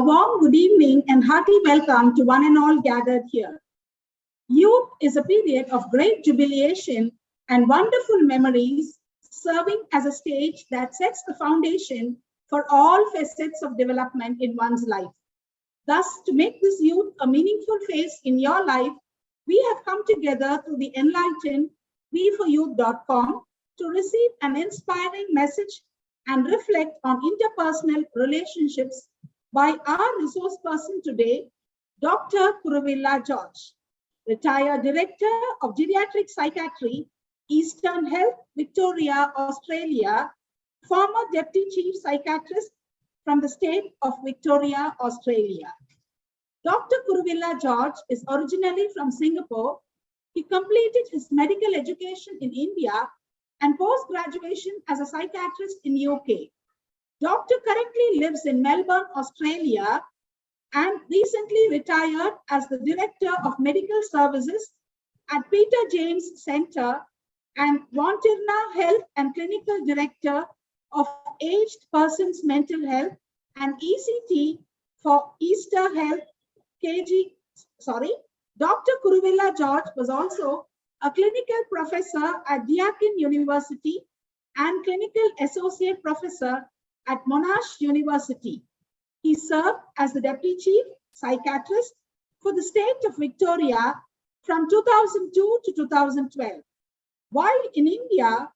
warm good evening and hearty welcome to one and all gathered here. Youth is a period of great jubilation and wonderful memories, serving as a stage that sets the foundation for all facets of development in one's life. Thus, to make this youth a meaningful phase in your life, we have come together through the enlightened weforyouth.com to receive an inspiring message and reflect on interpersonal relationships by our resource person today, Dr. Kuruvilla George, retired Director of Geriatric Psychiatry, Eastern Health, Victoria, Australia, former Deputy Chief Psychiatrist from the state of Victoria, Australia. Dr. Kuruvilla George is originally from Singapore. He completed his medical education in India and post-graduation as a psychiatrist in UK. Doctor currently lives in Melbourne, Australia, and recently retired as the Director of Medical Services at Peter James Centre and Wantirna Health and Clinical Director of Aged Persons Mental Health and ECT for Easter Health Dr. Kuruvilla George was also a clinical professor at Deakin University and clinical associate professor at Monash University. He served as the Deputy Chief Psychiatrist for the state of Victoria from 2002 to 2012. While in India,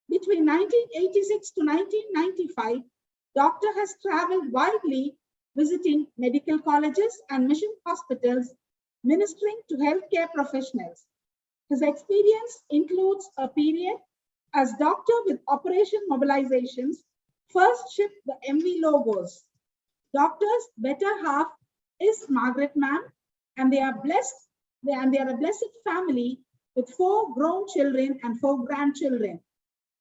between 1986 to 1995, Doctor has traveled widely visiting medical colleges and mission hospitals, ministering to healthcare professionals. His experience includes a period as doctor with Operation Mobilizations, first shipped the MV logos. Doctor's better half is Margaret Ma'am, and they are a blessed family with 4 grown children and 4 grandchildren.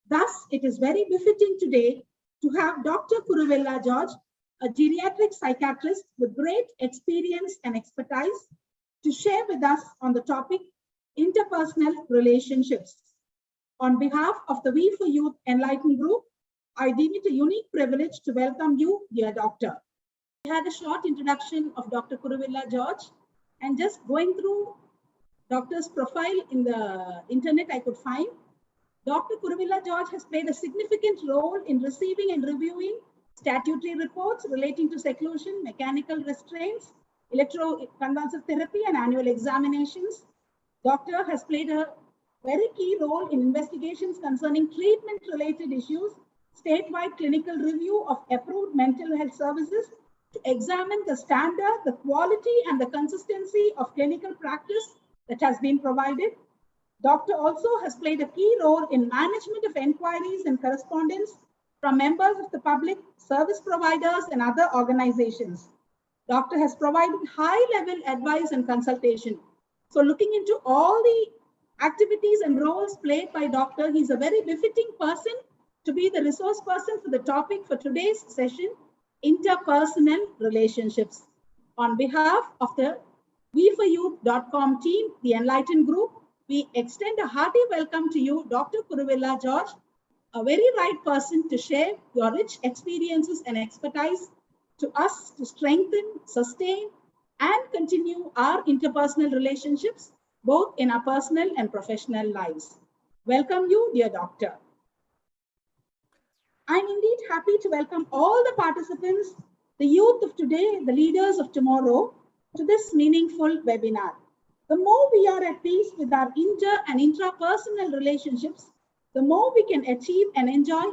Thus, it is very befitting today to have Dr. Kuruvilla George, a geriatric psychiatrist with great experience and expertise, to share with us on the topic interpersonal relationships. On behalf of the We for Youth Enlightened Group, I deem it a unique privilege to welcome you, dear doctor. We had a short introduction of Dr. Kuruvilla George, and just going through doctor's profile in the internet I could find. Dr. Kuruvilla George has played a significant role in receiving and reviewing statutory reports relating to seclusion, mechanical restraints, electroconvulsive therapy, and annual examinations. Doctor has played a very key role in investigations concerning treatment-related issues, statewide clinical review of approved mental health services to examine the standard, the quality, and the consistency of clinical practice that has been provided. Doctor also has played a key role in management of inquiries and correspondence from members of the public, service providers, and other organizations. Doctor has provided high-level advice and consultation. So looking into all the activities and roles played by doctor, he's a very befitting person to be the resource person for the topic for today's session, interpersonal relationships. On behalf of the weforyouth.com team, the Enlightened Group, we extend a hearty welcome to you, Dr. Kuruvilla George, a very right person to share your rich experiences and expertise to us to strengthen, sustain, and continue our interpersonal relationships, both in our personal and professional lives. Welcome you, dear doctor. I'm indeed happy to welcome all the participants, the youth of today, the leaders of tomorrow, to this meaningful webinar. The more we are at peace with our inter and intrapersonal relationships, the more we can achieve and enjoy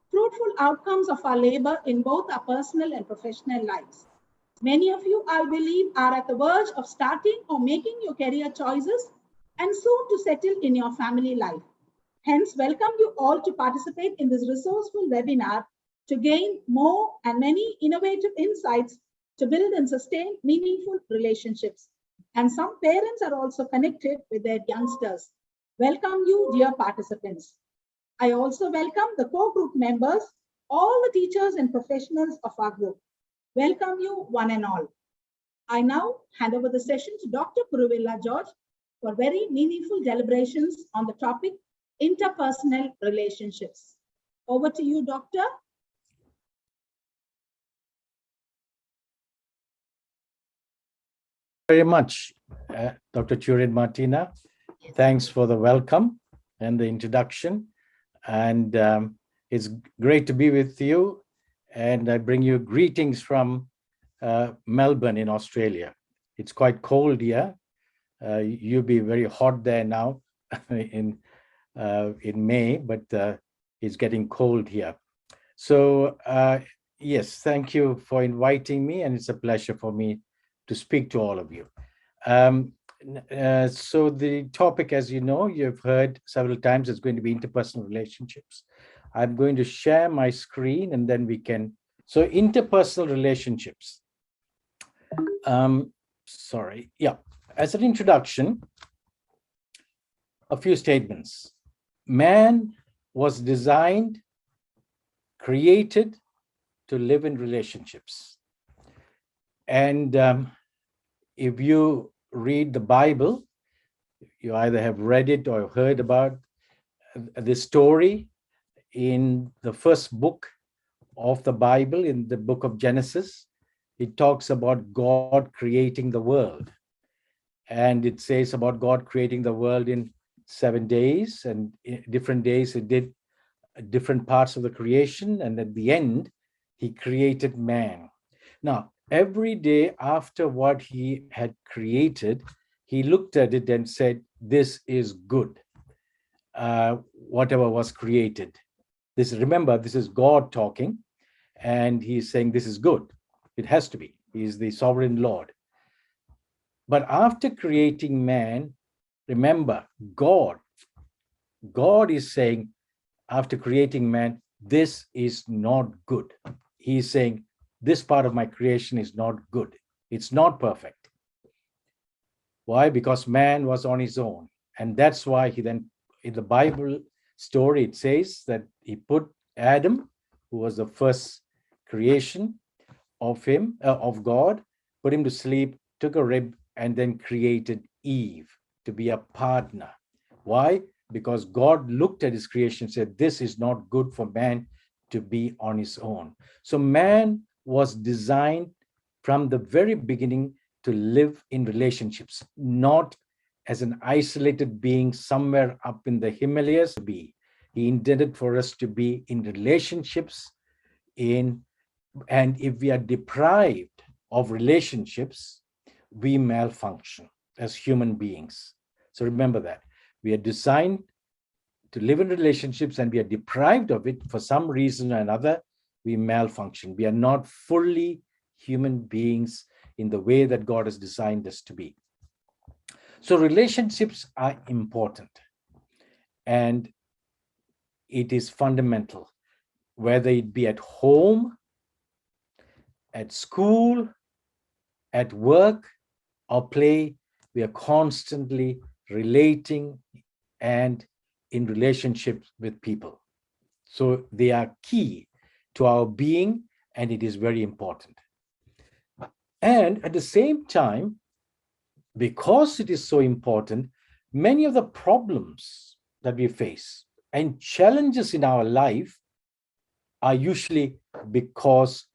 fruitful outcomes of our labor in both our personal and professional lives. Many of you, I believe, are at the verge of starting or making your career choices and soon to settle in your family life. Hence, welcome you all to participate in this resourceful webinar to gain more and many innovative insights to build and sustain meaningful relationships. And some parents are also connected with their youngsters. Welcome you, dear participants. I also welcome the core group members, all the teachers and professionals of our group. Welcome you, one and all. I now hand over the session to Dr. Kuruvilla George for very meaningful deliberations on the topic interpersonal relationships. Over to you, Doctor. very much, Dr. Turin Martina. Thanks for the welcome and the introduction. And it's great to be with you. And I bring you greetings from Melbourne in Australia. It's quite cold here. You'll be very hot there now in May, but it's getting cold here. So yes, thank you for inviting me, and it's a pleasure for me to speak to all of you. So the topic, as you know, you've heard several times, is going to be interpersonal relationships. I'm going to share my screen and then we can, so interpersonal relationships. Sorry, yeah. As an introduction, a few statements. Man was designed, created to live in relationships. And if you read the Bible, you either have read it or heard about the story in the first book of the Bible, in the book of Genesis. It talks about God creating the world. And it says about God creating the world in 7 days, and in different days it did different parts of the creation. And at the end, he created man. Now, every day after what he had created, he looked at it and said, this is good, whatever was created. Remember, this is God talking, and he's saying this is good. It has to be. He is the sovereign Lord. But after creating man, remember, God is saying, after creating man, this is not good. He's saying, this part of my creation is not good. It's not perfect. Why? Because man was on his own. And that's why he then, in the Bible story, it says that he put Adam, who was the first creation of him, of God, put him to sleep, took a rib, and then created Eve to be a partner. Why? Because God looked at his creation and said, this is not good for man to be on his own. So man was designed from the very beginning to live in relationships, not as an isolated being somewhere up in the Himalayas. He intended for us to be in relationships, and if we are deprived of relationships, we malfunction as human beings. So remember that. We are designed to live in relationships, and we are deprived of it for some reason or another, we malfunction. We are not fully human beings in the way that God has designed us to be. So relationships are important, and it is fundamental, whether it be at home, at school, at work, or play. We are constantly relating and in relationships with people. So they are key to our being, and it is very important. And at the same time, because it is so important, many of the problems that we face and challenges in our life are usually because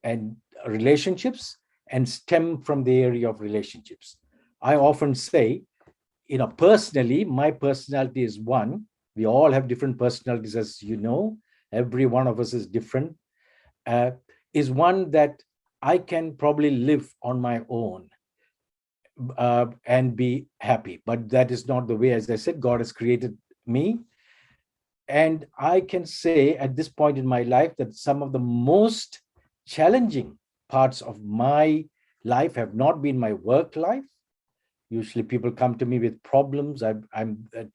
and relationships, and stem from the area of relationships. I often say, personally, my personality is one. We all have different personalities, as you know. Every one of us is different. Is one that I can probably live on my own and be happy. But that is not the way, as I said, God has created me. And I can say at this point in my life that some of the most challenging parts of my life have not been my work life. Usually people come to me with problems. I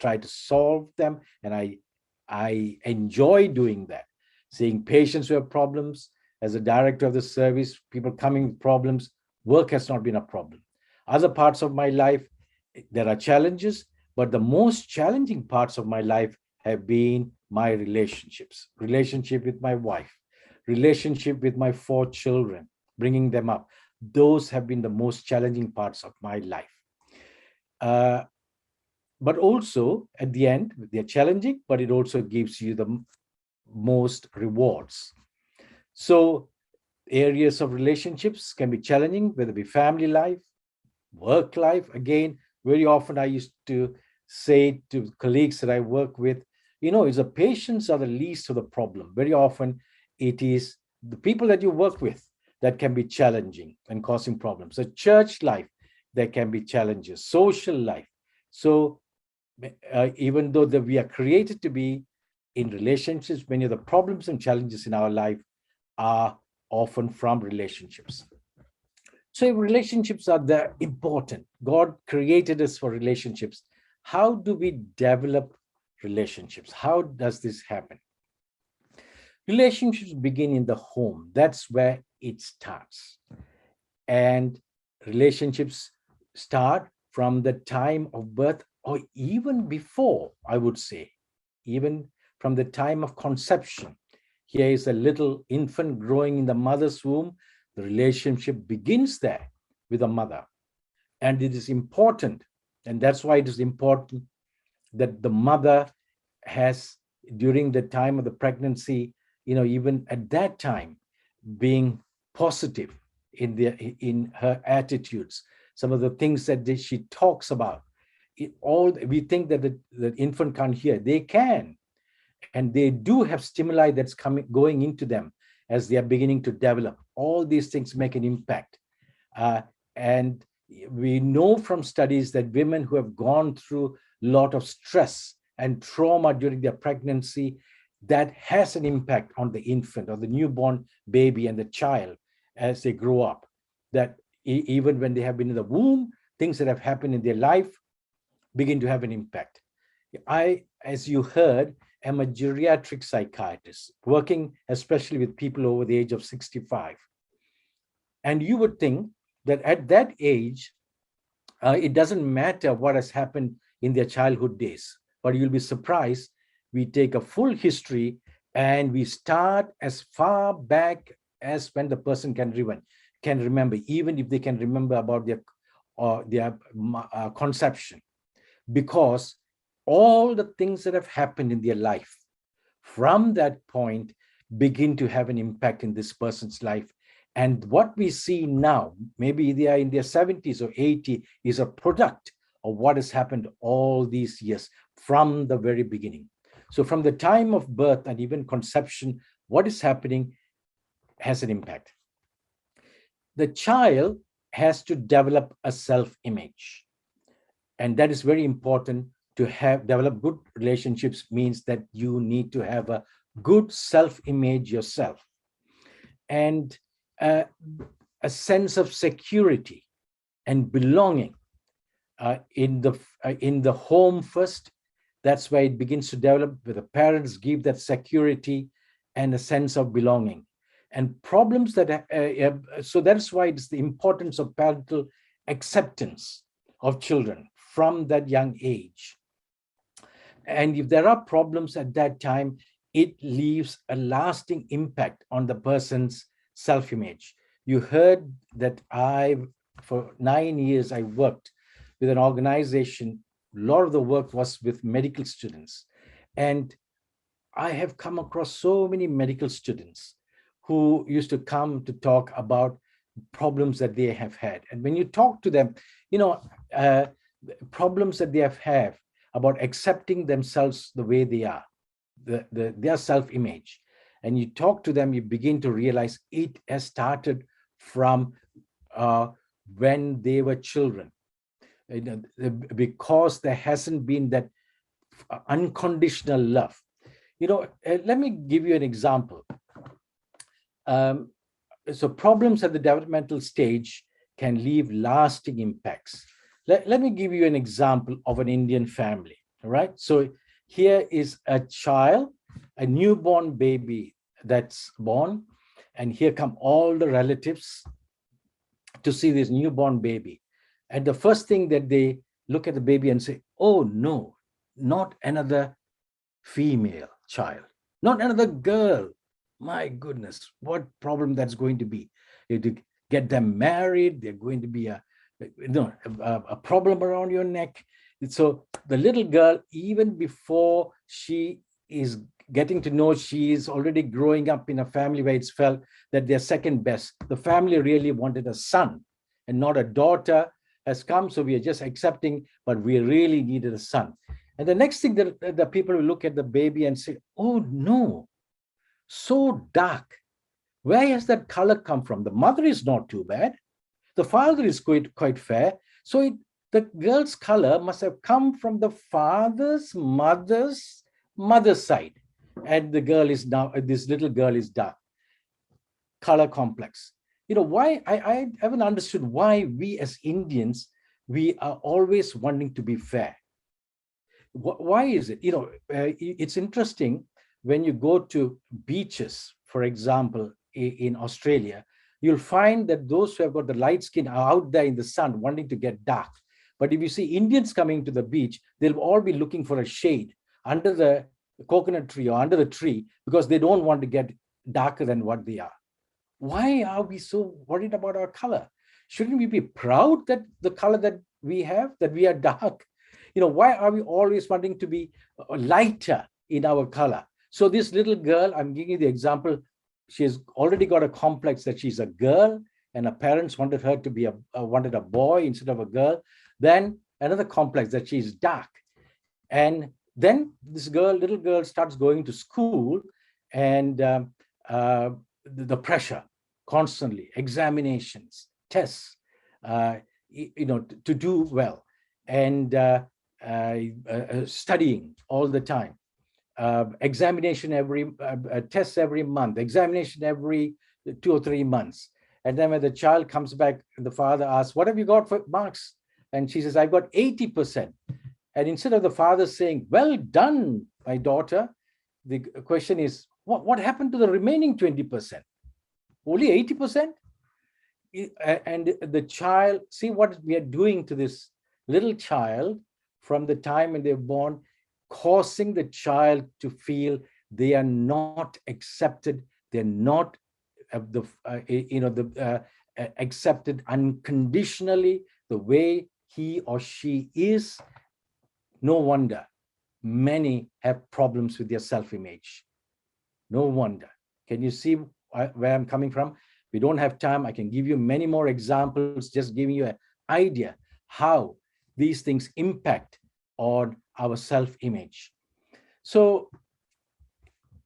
try to solve them, and I enjoy doing that. Seeing patients who have problems. As a director of the service, people coming with problems, work has not been a problem. Other parts of my life, there are challenges, but the most challenging parts of my life have been my relationships. Relationship with my wife, relationship with my 4 children, bringing them up. Those have been the most challenging parts of my life. But also at the end, they're challenging, but it also gives you the most rewards. So areas of relationships can be challenging, whether it be family life, work life. Again, very often I used to say to colleagues that I work with, is the patients are the least of the problem. Very often it is the people that you work with that can be challenging and causing problems. A church life, there can be challenges, social life. So even though that we are created to be in relationships, many of the problems and challenges in our life are often from relationships. So relationships are there important. God created us for relationships. How do we develop relationships? How does this happen? Relationships begin in the home. That's where it starts. And relationships start from the time of birth, or even before, I would say, even from the time of conception. Here is a little infant growing in the mother's womb. The relationship begins there with the mother. And it is important, and that's why it is important that the mother has, during the time of the pregnancy, even at that time, being positive in her attitudes. Some of the things that she talks about, we think that the infant can't hear. They can, and they do have stimuli that's going into them as they are beginning to develop. All these things make an impact. And we know from studies that women who have gone through a lot of stress and trauma during their pregnancy, that has an impact on the infant or the newborn baby and the child as they grow up. That even when they have been in the womb, things that have happened in their life begin to have an impact. I, as you heard, am a geriatric psychiatrist, working especially with people over the age of 65. And you would think that at that age, it doesn't matter what has happened in their childhood days, but you'll be surprised. We take a full history and we start as far back as when the person can remember, even if they can remember about their conception, because all the things that have happened in their life from that point begin to have an impact in this person's life. And what we see now, maybe they are in their 70s or 80s, is a product of what has happened all these years from the very beginning. So from the time of birth and even conception, what is happening has an impact. The child has to develop a self-image. And that is very important. To develop good relationships means that you need to have a good self-image yourself, and a sense of security and belonging in the home first. That's where it begins to develop, where the parents give that security and a sense of belonging. And problems that so that's why it's the importance of parental acceptance of children from that young age. And if there are problems at that time, it leaves a lasting impact on the person's self-image. You heard that for 9 years, I worked with an organization. A lot of the work was with medical students. And I have come across so many medical students who used to come to talk about problems that they have had. And when you talk to them, problems that they have had about accepting themselves the way they are, their self-image. And you talk to them, you begin to realize it has started from when they were children. Because there hasn't been that unconditional love. Let me give you an example. So problems at the developmental stage can leave lasting impacts. Let me give you an example of an Indian family, all right? So here is a child, a newborn baby that's born, and here come all the relatives to see this newborn baby. And the first thing that they look at the baby and say, oh no, not another female child, not another girl. My goodness, what problem that's going to be. You have to get them married, they're going to be a problem around your neck. So the little girl, even before she is getting to know, she is already growing up in a family where it's felt that they're second best. The family really wanted a son and not a daughter. has come, so we are just accepting, but we really needed a son. And the next thing that the people will look at the baby and say, oh no, so dark. Where has that color come from? The mother is not too bad. The father is quite fair. So the girl's color must have come from the father's mother's side. And the girl is now, this little girl is dark. Color complex. Why I haven't understood why we as Indians, we are always wanting to be fair. Why is it? It's interesting when you go to beaches, for example, in Australia, you'll find that those who have got the light skin are out there in the sun wanting to get dark. But if you see Indians coming to the beach, they'll all be looking for a shade under the coconut tree or under the tree because they don't want to get darker than what they are. Why are we so worried about our color? Shouldn't we be proud that the color that we have, that we are dark? Why are we always wanting to be lighter in our color? So this little girl, I'm giving you the example, she has already got a complex that she's a girl and her parents wanted her to be wanted a boy instead of a girl. Then another complex that she's dark. And then this little girl starts going to school and the pressure constantly, examinations, tests, to do well, and studying all the time, examination tests every month, examination every 2 or 3 months. And then when the child comes back, the father asks, what have you got for marks? And she says, I got 80%. And instead of the father saying, well done, my daughter, the question is, what happened to the remaining 20%? Only 80%? And the child, see what we are doing to this little child from the time when they're born, causing the child to feel they are not accepted, they're not accepted unconditionally the way he or she is. No wonder many have problems with their self-image. No wonder. Can you see where I'm coming from? We don't have time. I can give you many more examples, just giving you an idea how these things impact on our self-image. So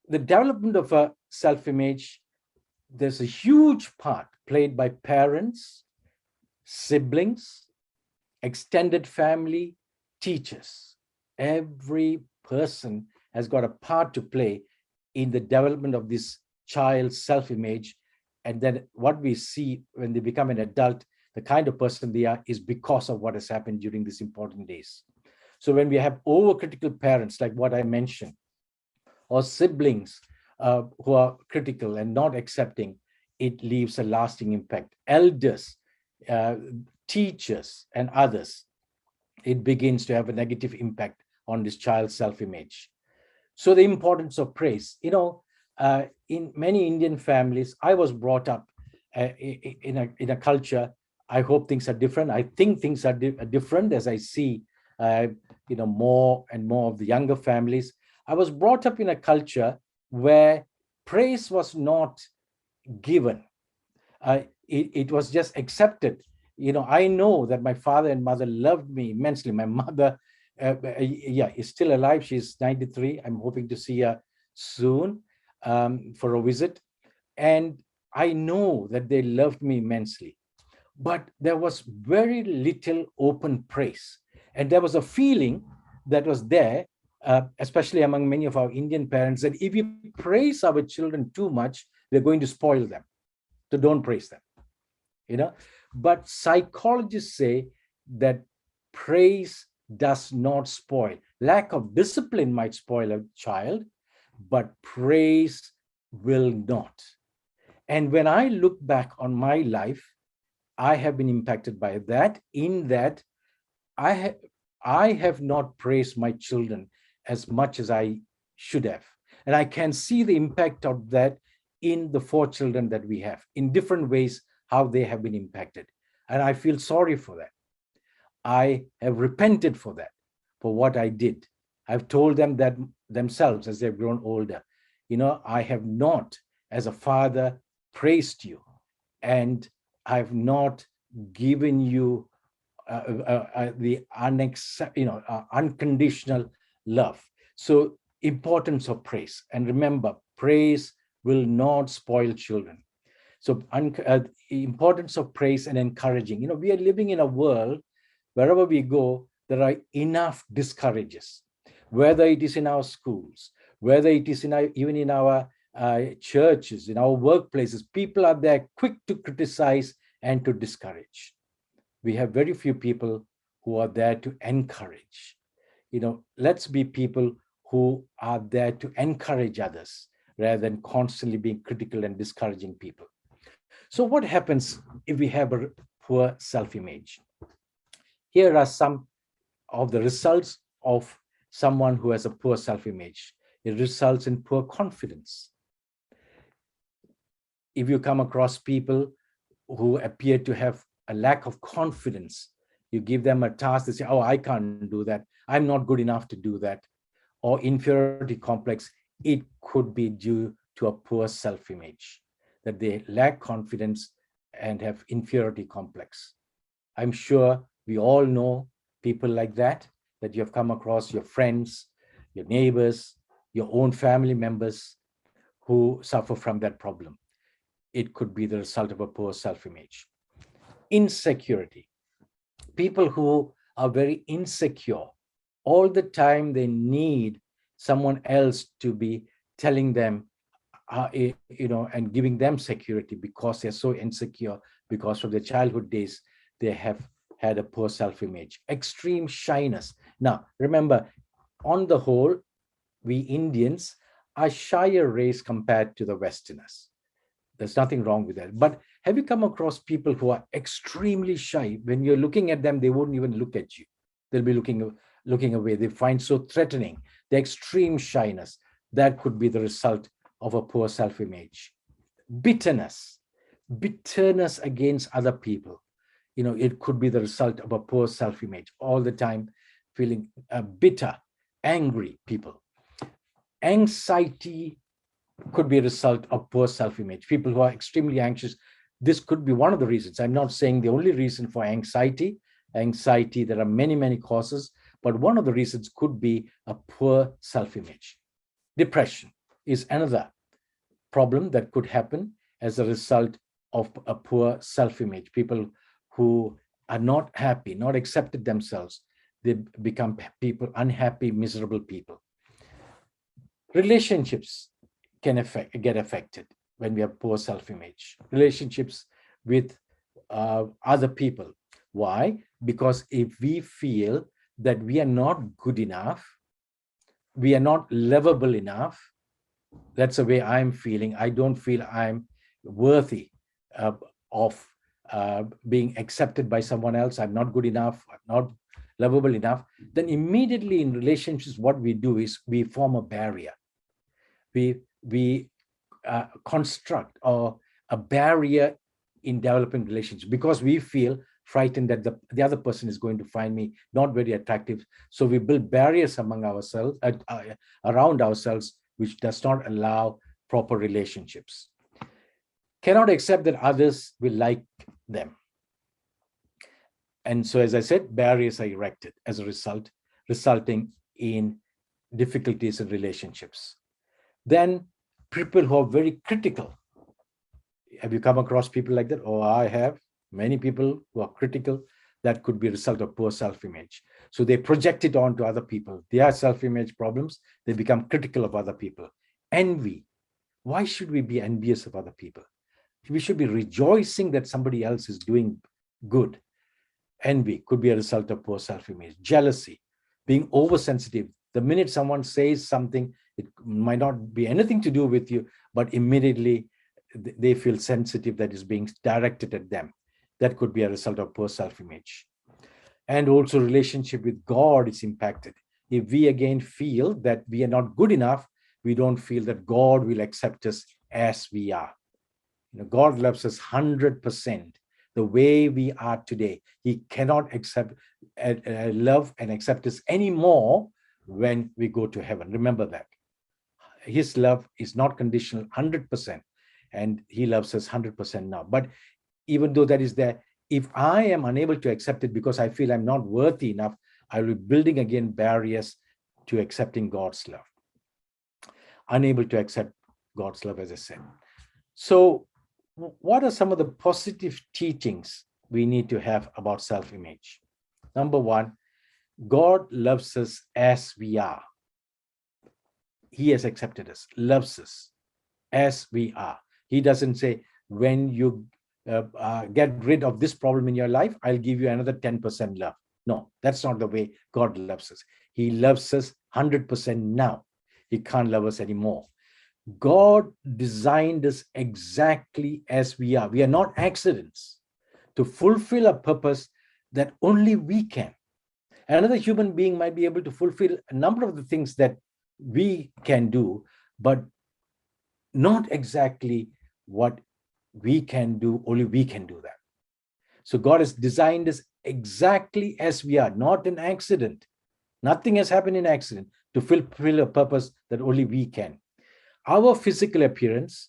the development of a self-image, there's a huge part played by parents, siblings, extended family, teachers. Every person has got a part to play in the development of this child's self-image. And then what we see when they become an adult, the kind of person they are is because of what has happened during these important days. So when we have overcritical parents, like what I mentioned, or siblings who are critical and not accepting, it leaves a lasting impact. Elders, teachers, and others, it begins to have a negative impact on this child's self-image. So the importance of praise. In many Indian families, I was brought up in a culture. I hope things are different. I think things are different as I see, more and more of the younger families. I was brought up in a culture where praise was not given. It was just accepted. I know that my father and mother loved me immensely. My mother, is still alive. She's 93. I'm hoping to see her soon for a visit. And I know that they loved me immensely. But there was very little open praise. And there was a feeling that was there, especially among many of our Indian parents, that if we praise our children too much, we're going to spoil them. So don't praise them. But psychologists say that praise does not spoil. Lack of discipline might spoil a child, but praise will not. And when I look back on my life, I have been impacted by that, in that I have not praised my children as much as I should have. And I can see the impact of that in the 4 children that we have, in different ways, how they have been impacted. And I feel sorry for that. I have repented for that, for what I did. I've told them that themselves as they've grown older. I have not, as a father, praised you, and I've not given you unconditional love. So importance of praise. And remember, praise will not spoil children. So importance of praise and encouraging. We are living in a world, wherever we go, there are enough discourages, whether it is in our schools, whether it is even in our churches, in our workplaces. People are there quick to criticize and to discourage. We have very few people who are there to encourage. Let's be people who are there to encourage others rather than constantly being critical and discouraging people. So what happens if we have a poor self-image? Here are some of the results of someone who has a poor self-image. It results in poor confidence. If you come across people who appear to have a lack of confidence, you give them a task, they say, oh, I can't do that. I'm not good enough to do that. Or inferiority complex, it could be due to a poor self-image, that they lack confidence and have inferiority complex. I'm sure we all know people like that you have come across, your friends, your neighbors, your own family members who suffer from that problem. It could be the result of a poor self-image. Insecurity. People who are very insecure, all the time they need someone else to be telling them, and giving them security, because they're so insecure, because of their childhood days, they have had a poor self-image. Extreme shyness. Now, remember, on the whole, we Indians are shyer race compared to the Westerners. There's nothing wrong with that. But have you come across people who are extremely shy? When you're looking at them, they won't even look at you. They'll be looking away. They find so threatening. The extreme shyness, that could be the result of a poor self-image. Bitterness against other people. It could be the result of a poor self-image. All the time feeling bitter, angry people. Anxiety could be a result of poor self-image. People who are extremely anxious, this could be one of the reasons. I'm not saying the only reason for anxiety. There are many, many causes, but one of the reasons could be a poor self-image. Depression is another problem that could happen as a result of a poor self-image. People who are not happy, not accepted themselves, they become people, unhappy, miserable people. Relationships can get affected when we have poor self-image. Relationships with other people. Why? Because if we feel that we are not good enough, we are not lovable enough, that's the way I'm feeling. I don't feel I'm worthy of being accepted by someone else. I'm not good enough. I'm not lovable enough. Then immediately in relationships, what we do is we form a barrier. We construct a barrier in developing relationships because we feel frightened that the other person is going to find me not very attractive. So we build barriers among ourselves, around ourselves, which does not allow proper relationships. Cannot accept that others will like them. And so, as I said, barriers are erected as a result, resulting in difficulties in relationships. Then people who are very critical. Have you come across people like that? Oh, I have. Many people who are critical. That could be a result of poor self-image. So they project it onto other people. Their self-image problems, they become critical of other people. Envy. Why should we be envious of other people? We should be rejoicing that somebody else is doing good. Envy could be a result of poor self-image. Jealousy, being oversensitive. The minute someone says something, it might not be anything to do with you, but immediately they feel sensitive that is being directed at them. That could be a result of poor self-image. And also relationship with God is impacted. If we again feel that we are not good enough, we don't feel that God will accept us as we are. God loves us 100%. The way we are today, he cannot accept, love and accept us anymore when we go to heaven. Remember that. His love is not conditional, 100%, and he loves us 100% now. But even though that is there, if I am unable to accept it because I feel I'm not worthy enough, I will be building again barriers to accepting God's love. Unable to accept God's love, as I said. So what are some of the positive teachings we need to have about self-image? Number one, God loves us as we are. He has accepted us, loves us as we are. He doesn't say, when you get rid of this problem in your life, I'll give you another 10% love. No, that's not the way God loves us. He loves us 100% now. He can't love us anymore. God designed us exactly as we are. We are not accidents to fulfill a purpose that only we can. Another human being might be able to fulfill a number of the things that we can do, but not exactly what we can do. Only we can do that. So God has designed us exactly as we are, not an accident. Nothing has happened in accident, to fulfill a purpose that only we can. Our physical appearance,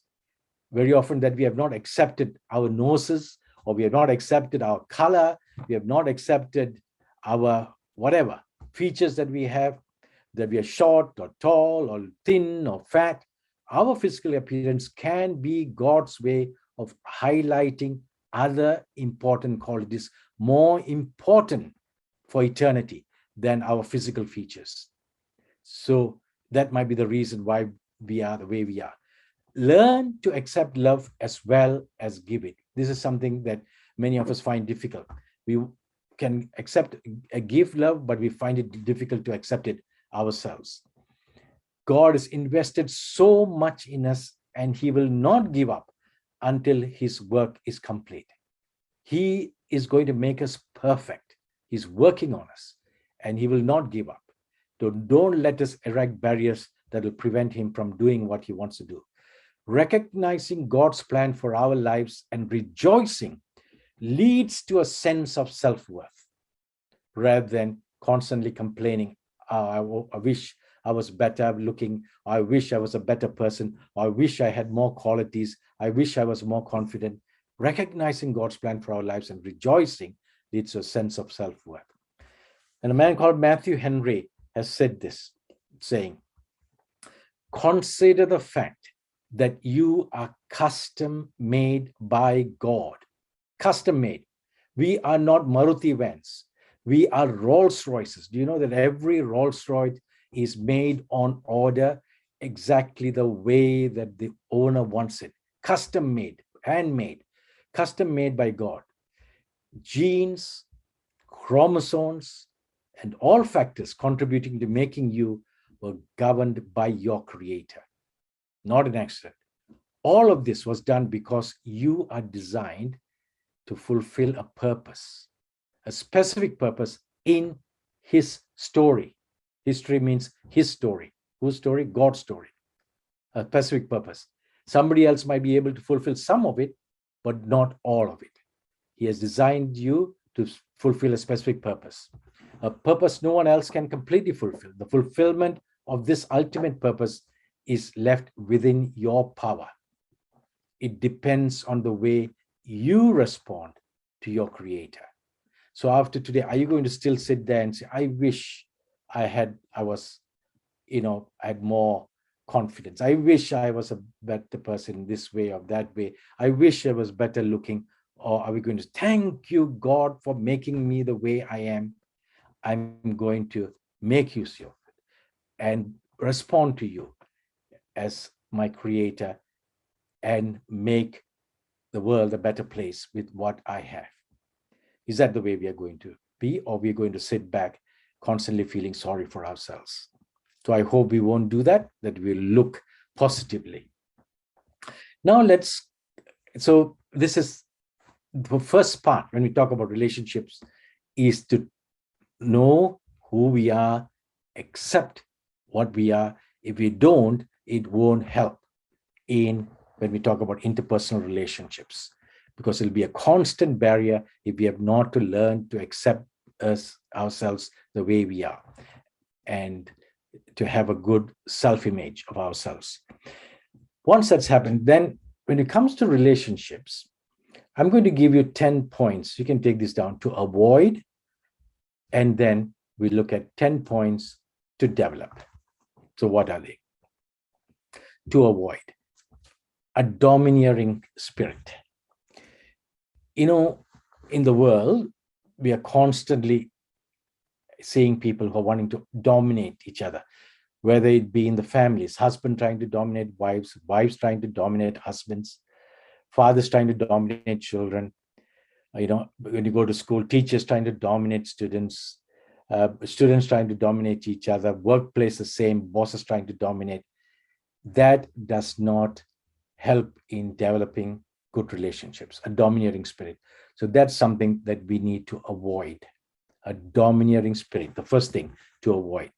very often that we have not accepted our noses, or we have not accepted our color, we have not accepted our whatever features that we have, that we are short or tall or thin or fat. Our physical appearance can be God's way of highlighting other important qualities, more important for eternity than our physical features. So that might be the reason why we are the way we are. Learn to accept love as well as give it. This is something that many of us find difficult. We can give love, but we find it difficult to accept it ourselves. God has invested so much in us, and he will not give up until his work is complete. He is going to make us perfect. He's working on us, and he will not give up. So don't let us erect barriers that will prevent him from doing what he wants to do. Recognizing God's plan for our lives and rejoicing leads to a sense of self-worth, rather than constantly complaining, I wish I was better looking, I wish I was a better person, I wish I had more qualities, I wish I was more confident. Recognizing God's plan for our lives and rejoicing leads to a sense of self-worth. And a man called Matthew Henry has said this, saying, consider the fact that you are custom made by God. Custom made. We are not Maruti vans. We are Rolls Royces. Do you know that every Rolls Royce is made on order exactly the way that the owner wants it? Custom made, handmade, custom made by God. Genes, chromosomes, and all factors contributing to making you were governed by your Creator, not an accident. All of this was done because you are designed to fulfill a purpose, a specific purpose in his story. History means his story. Whose story? God's story. A specific purpose. Somebody else might be able to fulfill some of it, but not all of it. He has designed you to fulfill a specific purpose. A purpose no one else can completely fulfill. The fulfillment of this ultimate purpose is left within your power. It depends on the way you respond to your Creator. So after today, are you going to still sit there and say, I wish I had more confidence. I wish I was a better person this way or that way. I wish I was better looking. Or are we going to thank you, God, for making me the way I am? I'm going to make use of it and respond to you as my Creator and make the world a better place with what I have. Is that the way we are going to be, or we're going to sit back constantly feeling sorry for ourselves? So I hope we won't do that, that we'll look positively. Now so this is the first part when we talk about relationships, is to know who we are, accept what we are. If we don't, it won't help when we talk about interpersonal relationships, because it'll be a constant barrier if we have not to learn to accept ourselves the way we are and to have a good self-image of ourselves. Once that's happened, then when it comes to relationships, I'm going to give you 10 points. You can take this down to avoid, and then we look at 10 points to develop. So what are they? To avoid a domineering spirit. You know, in the world, we are constantly seeing people who are wanting to dominate each other, whether it be in the families, husband trying to dominate wives, wives trying to dominate husbands, fathers trying to dominate children. You know, when you go to school, teachers trying to dominate students, students trying to dominate each other, workplace the same, bosses trying to dominate. That does not help in developing good relationships, a domineering spirit. So that's something that we need to avoid, a domineering spirit, the first thing to avoid.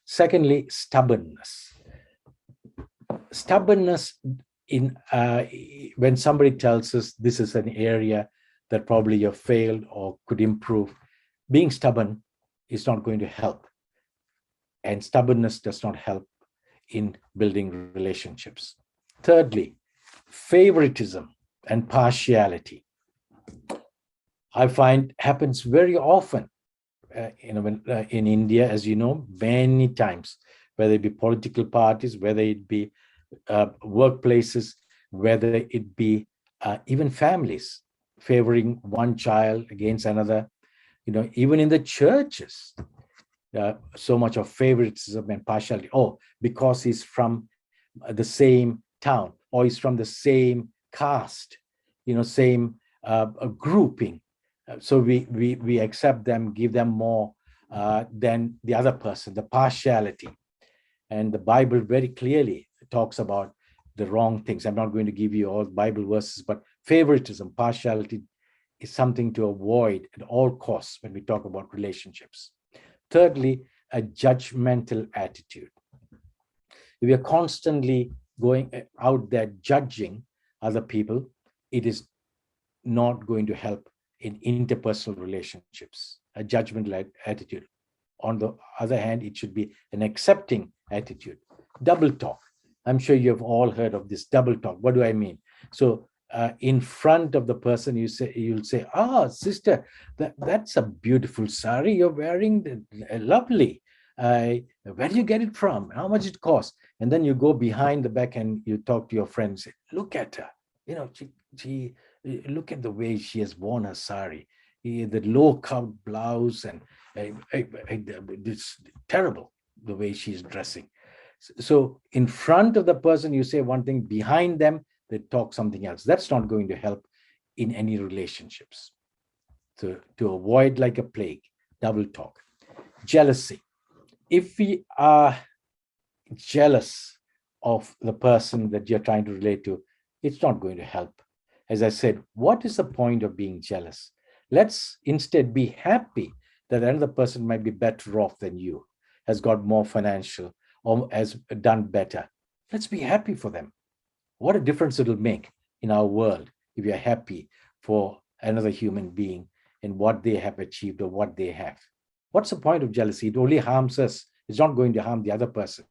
Secondly, stubbornness. Stubbornness in when somebody tells us this is an area that probably you've failed or could improve, being stubborn is not going to help. And stubbornness does not help in building relationships. Thirdly, favoritism and partiality. I find happens very often in India, as you know, many times, whether it be political parties, whether it be workplaces, whether it be even families favoring one child against another, you know, even in the churches, so much of favoritism and partiality. Oh, because he's from the same town, or he's from the same caste, you know, same grouping. So we accept them, give them more than the other person, the partiality. And the Bible very clearly talks about the wrong things. I'm not going to give you all Bible verses, but favoritism, partiality is something to avoid at all costs when we talk about relationships. Thirdly, a judgmental attitude. If we are constantly going out there judging other people, it is not going to help in interpersonal relationships, a judgmental attitude. On the other hand, it should be an accepting attitude. Double talk. I'm sure you've all heard of this double talk. What do I mean? So in front of the person, you'll say, sister, that's a beautiful sari you're wearing, lovely. Where do you get it from? How much it costs? And then you go behind the back and you talk to your friends. Look at her. You know, she look at the way she has worn her sari, the low-cut blouse, and it's terrible the way she's dressing. So in front of the person, you say one thing, behind them, they talk something else. That's not going to help in any relationships. So to avoid like a plague, double talk. Jealousy. If we are jealous of the person that you're trying to relate to, it's not going to help. As I said, what is the point of being jealous? Let's instead be happy that another person might be better off than you, has got more financial, or has done better. Let's be happy for them. What a difference it'll make in our world if we are happy for another human being and what they have achieved or what they have. What's the point of jealousy? It only harms us. It's not going to harm the other person.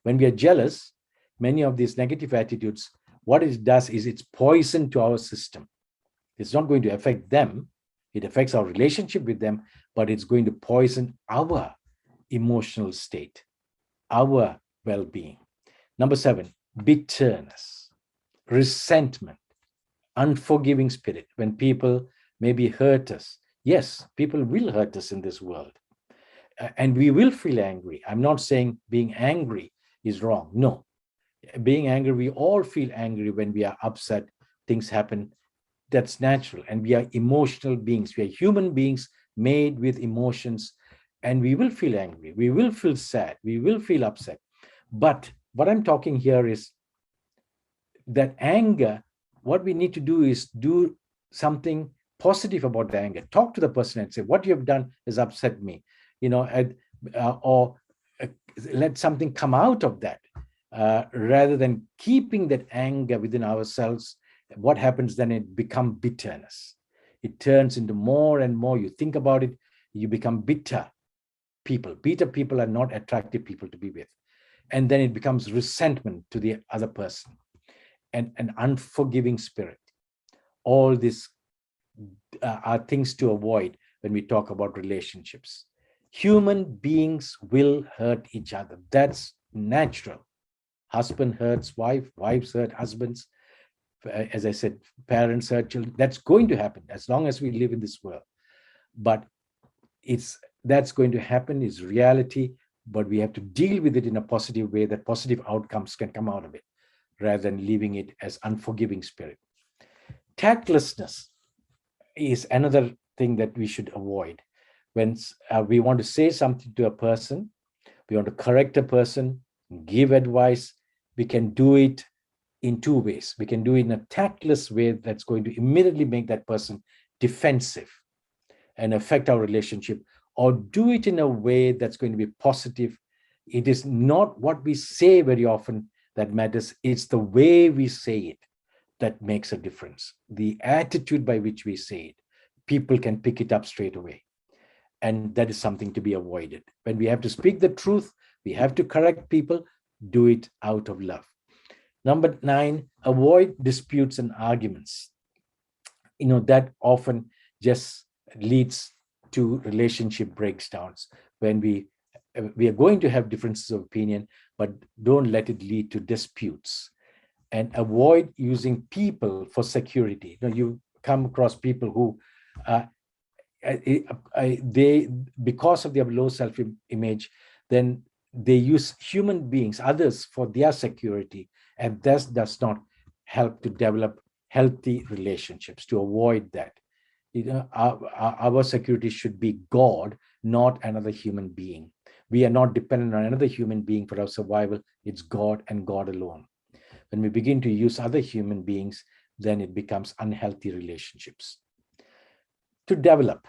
When we are jealous, many of these negative attitudes, what it does is it's poison to our system. It's not going to affect them. It affects our relationship with them, but it's going to poison our emotional state, our well-being. Number 7, bitterness, resentment, unforgiving spirit. When people maybe hurt us, yes, people will hurt us in this world, and we will feel angry. I'm not saying being angry is wrong. No, being angry, we all feel angry when we are upset, things happen. That's natural, and we are emotional beings. We are human beings made with emotions, and we will feel angry, we will feel sad, we will feel upset. But what I'm talking here is that anger, what we need to do is do something positive about the anger. Talk to the person and say, what you have done has upset me, you know, or let something come out of that, rather than keeping that anger within ourselves. What happens then? It becomes bitterness. It turns into more and more. You think about it, you become bitter people. Bitter people are not attractive people to be with. And then it becomes resentment to the other person and an unforgiving spirit. all these are things to avoid when we talk about relationships. Human beings will hurt each other. That's natural. Husband hurts wife, wives hurt husbands. As I said, parents hurt children. That's going to happen as long as we live in this world. But that's going to happen, is reality, but we have to deal with it in a positive way, that positive outcomes can come out of it, rather than leaving it as unforgiving spirit. Tactlessness is another thing that we should avoid. When we want to say something to a person, we want to correct a person, give advice, we can do it in two ways. We can do it in a tactless way that's going to immediately make that person defensive and affect our relationship, or do it in a way that's going to be positive. It is not what we say very often that matters, it's the way we say it that makes a difference. The attitude by which we say it, people can pick it up straight away. And that is something to be avoided. When we have to speak the truth, we have to correct people, do it out of love. Number 9, avoid disputes and arguments. That often just leads to relationship breakdowns when we are going to have differences of opinion, but don't let it lead to disputes. And avoid using people for security. You come across people who they, because of their low self-image, then they use human beings, others, for their security, and this does not help to develop healthy relationships. To avoid that, our security should be God, not another human being. We are not dependent on another human being for our survival. It's God and God alone. When we begin to use other human beings, then it becomes unhealthy relationships. To develop,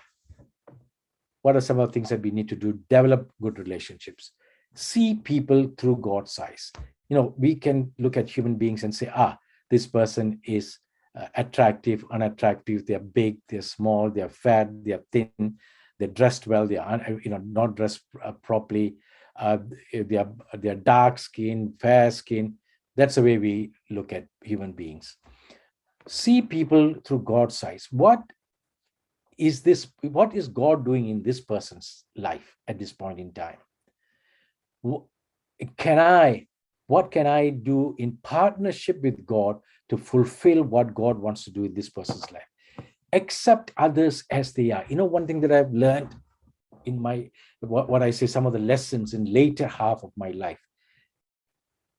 what are some of the things that we need to do? Develop good relationships. See people through God's eyes. We can look at human beings and say, this person is attractive, unattractive, they're big, they're small, they're fat, they're thin, they're dressed well, they are not dressed properly, they're dark skin, fair skin. That's the way we look at human beings. See people through God's eyes. What is God doing in this person's life at this point in time? What can I do in partnership with God to fulfill what God wants to do in this person's life? Accept others as they are. One thing that I've learned in what I say, some of the lessons in later half of my life,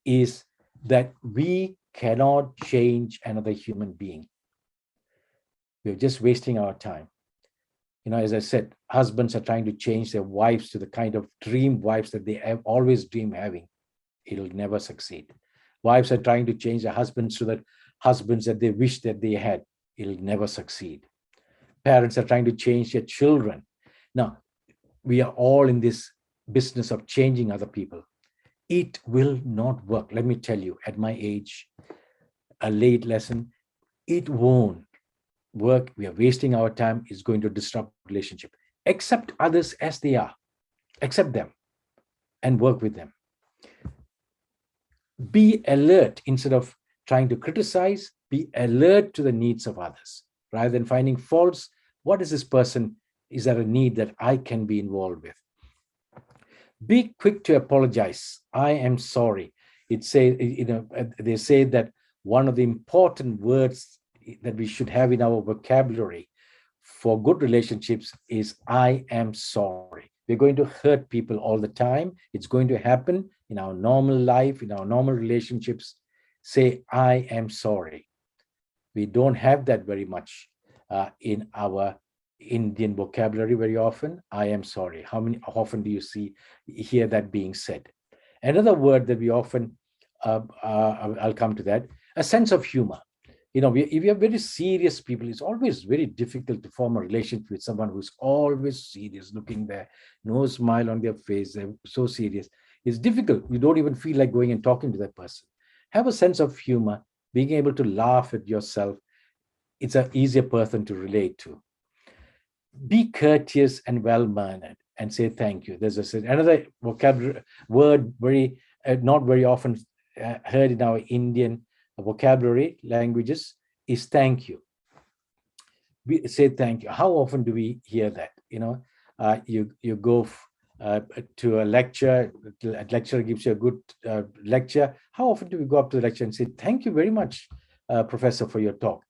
is that we cannot change another human being. We're just wasting our time. As I said, husbands are trying to change their wives to the kind of dream wives that they have always dreamed having. It'll never succeed. Wives are trying to change their husbands to the husbands that they wish that they had. It'll never succeed. Parents are trying to change their children. Now, we are all in this business of changing other people. It will not work. Let me tell you, at my age, a late lesson, it won't work. We are wasting our time. It's going to disrupt relationship. Accept others as they are. Accept them and work with them. Be alert instead of trying to criticize. Be alert to the needs of others rather than finding faults. What is this person? Is there a need that I can be involved with? Be quick to apologize. I am sorry. They say that one of the important words that we should have in our vocabulary for good relationships is I am sorry. We're going to hurt people all the time. It's going to happen in our normal life, in our normal relationships. Say, I am sorry. We don't have that very much in our Indian vocabulary very often. I am sorry. How often do you hear that being said? Another word that we often, I'll come to that, a sense of humor. If you're very serious people, it's always very difficult to form a relationship with someone who's always serious, looking there, no smile on their face, they're so serious. It's difficult. You don't even feel like going and talking to that person. Have a sense of humor, being able to laugh at yourself. It's an easier person to relate to. Be courteous and well-mannered and say thank you. There's another vocabulary word not very often heard in our Indian vocabulary languages is thank you. we say thank you. How often do we hear that? You go to a lecture, a lecturer gives you a good lecture. How often do we go up to the lecturer and say, thank you very much, professor, for your talk?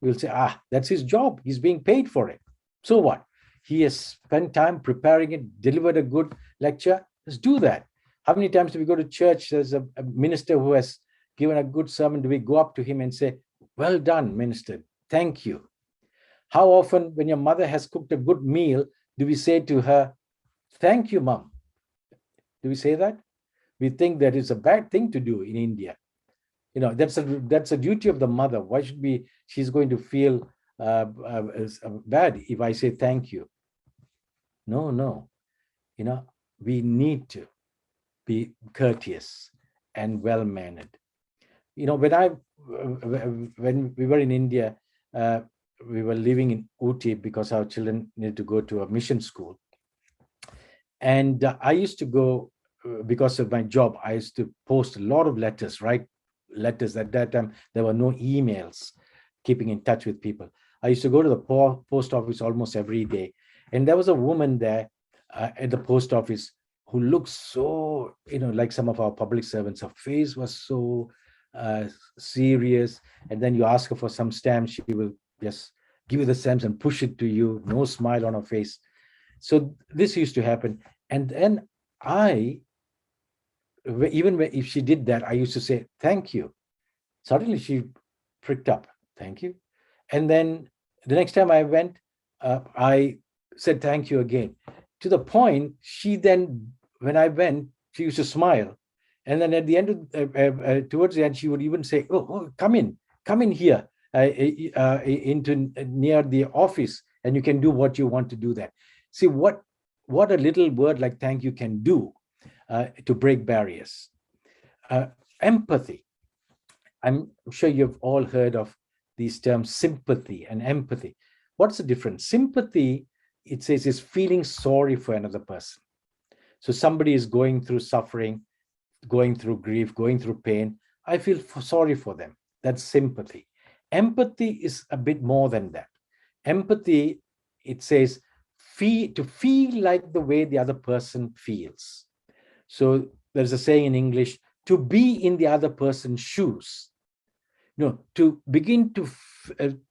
We'll say, that's his job. He's being paid for it. So what? He has spent time preparing it, delivered a good lecture. Let's do that. How many times do we go to church? There's a minister who has given a good sermon. Do we go up to him and say, well done, minister, thank you? How often, when your mother has cooked a good meal, do we say to her, thank you, mom? Do we say that? We think that is a bad thing to do in India. That's a duty of the mother. Why should she's going to feel bad if I say thank you? No. We need to be courteous and well-mannered. When we were in India, we were living in Ooty because our children needed to go to a mission school. And I used to go, because of my job, I used to post a lot of letters, write letters. At that time, there were no emails, keeping in touch with people. I used to go to the post office almost every day. And there was a woman there at the post office who looked so, like some of our public servants. Her face was so serious. And then you ask her for some stamps, she will just give you the stamps and push it to you, no smile on her face. So this used to happen. And then if she did that, I used to say, thank you. Suddenly she pricked up, thank you. And then the next time I went, I said, thank you again. To the point, she then, when I went, she used to smile. And then at the end, towards the end, she would even say, oh, come in here, into near the office, and you can do what you want to do there. See what a little word like thank you can do to break barriers. Empathy. I'm sure you've all heard of these terms, sympathy and empathy. What's the difference? Sympathy, it says, is feeling sorry for another person. So somebody is going through suffering, going through grief, going through pain. I feel sorry for them. That's sympathy. Empathy is a bit more than that. Empathy, it says, to feel like the way the other person feels. So there's a saying in English, to be in the other person's shoes. To begin to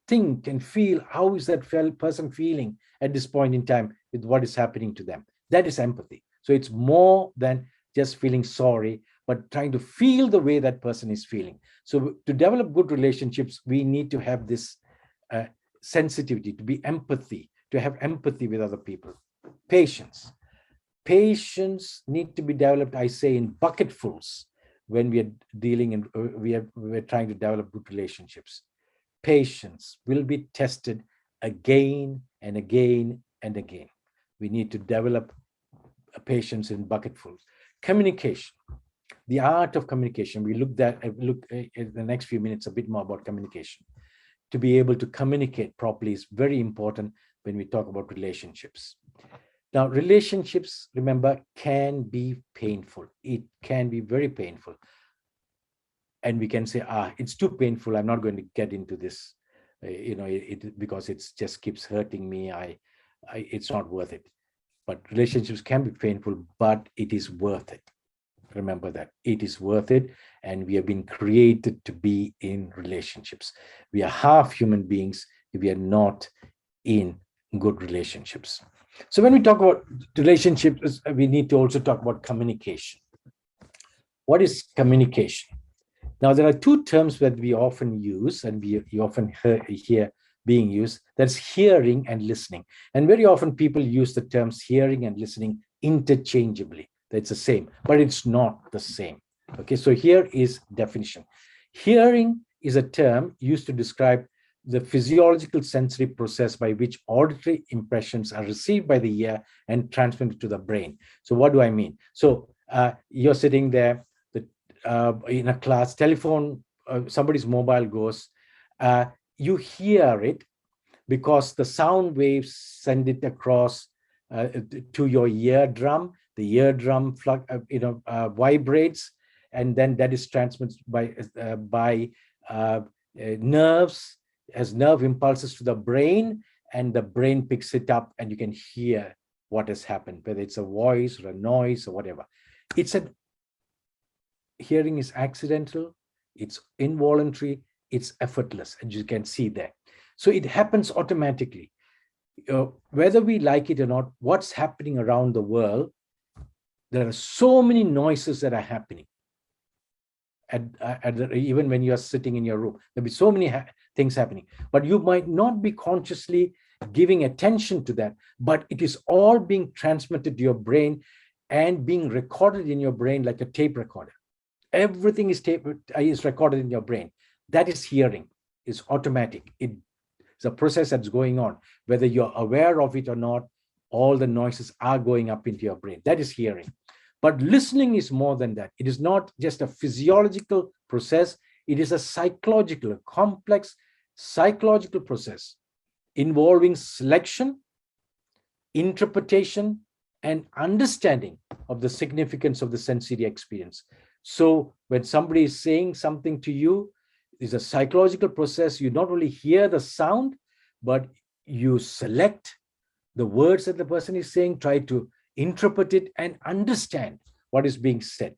think and feel, how is that person feeling at this point in time with what is happening to them? That is empathy. So it's more than just feeling sorry, but trying to feel the way that person is feeling. So to develop good relationships, we need to have this sensitivity, to be empathy, to have empathy with other people. Patience. Patience need to be developed, I say, in bucketfuls when we are dealing and we're trying to develop good relationships. Patience will be tested again and again and again. We need to develop patience in bucketfuls. Communication. The art of communication. We look in the next few minutes a bit more about communication. To be able to communicate properly is very important when we talk about relationships. Now, relationships, remember, can be painful. It can be very painful. And we can say, it's too painful. I'm not going to get into this, because it just keeps hurting me. It's not worth it. But relationships can be painful, but it is worth it. Remember that it is worth it. And we have been created to be in relationships. We are half human beings if we are not in good relationships. So when we talk about relationships, we need to also talk about communication. What is communication? Now, there are two terms that we often use and you often hear being used. That's hearing and listening. And very often people use the terms hearing and listening interchangeably. That's the same, but it's not the same. Okay, so here is definition. Hearing is a term used to describe the physiological sensory process by which auditory impressions are received by the ear and transmitted to the brain. So what do I mean? So you're sitting there in a class, telephone, somebody's mobile goes, you hear it because the sound waves send it across to your eardrum. The eardrum vibrates, and then that is transmitted by nerves, has nerve impulses to the brain, and the brain picks it up and you can hear what has happened, whether it's a voice or a noise or whatever. Hearing is accidental, it's involuntary, it's effortless, as you can see there. So it happens automatically. Whether we like it or not, what's happening around the world, there are so many noises that are happening. Even when you are sitting in your room, there'll be so many things happening, but you might not be consciously giving attention to that, but it is all being transmitted to your brain and being recorded in your brain like a tape recorder. Everything is recorded in your brain. That is hearing. It's automatic. It's a process that's going on. Whether you're aware of it or not, all the noises are going up into your brain. That is hearing. But listening is more than that. It is not just a physiological process. It is a psychological, a complex psychological process involving selection, interpretation, and understanding of the significance of the sensory experience. So when somebody is saying something to you, it's a psychological process. You not only hear the sound, but you select the words that the person is saying, try to interpret it and understand what is being said.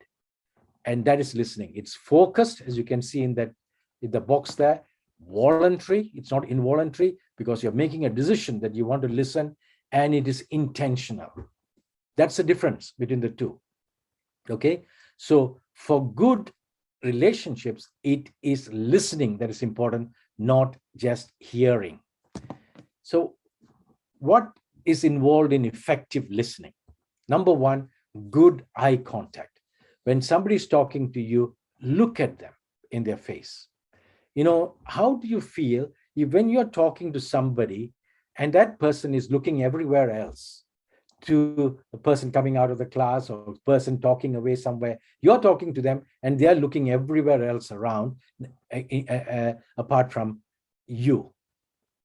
And that is listening. It's focused, as you can see in the box there, voluntary. It's not involuntary, because you're making a decision that you want to listen, and it is intentional. That's the difference between the two. Okay. So for good relationships, it is listening that is important, not just hearing. So what is involved in effective listening? Number one, good eye contact. When somebody is talking to you, look at them in their face. How do you feel when you're talking to somebody and that person is looking everywhere else, to the person coming out of the class or a person talking away somewhere? You're talking to them and they're looking everywhere else around apart from you.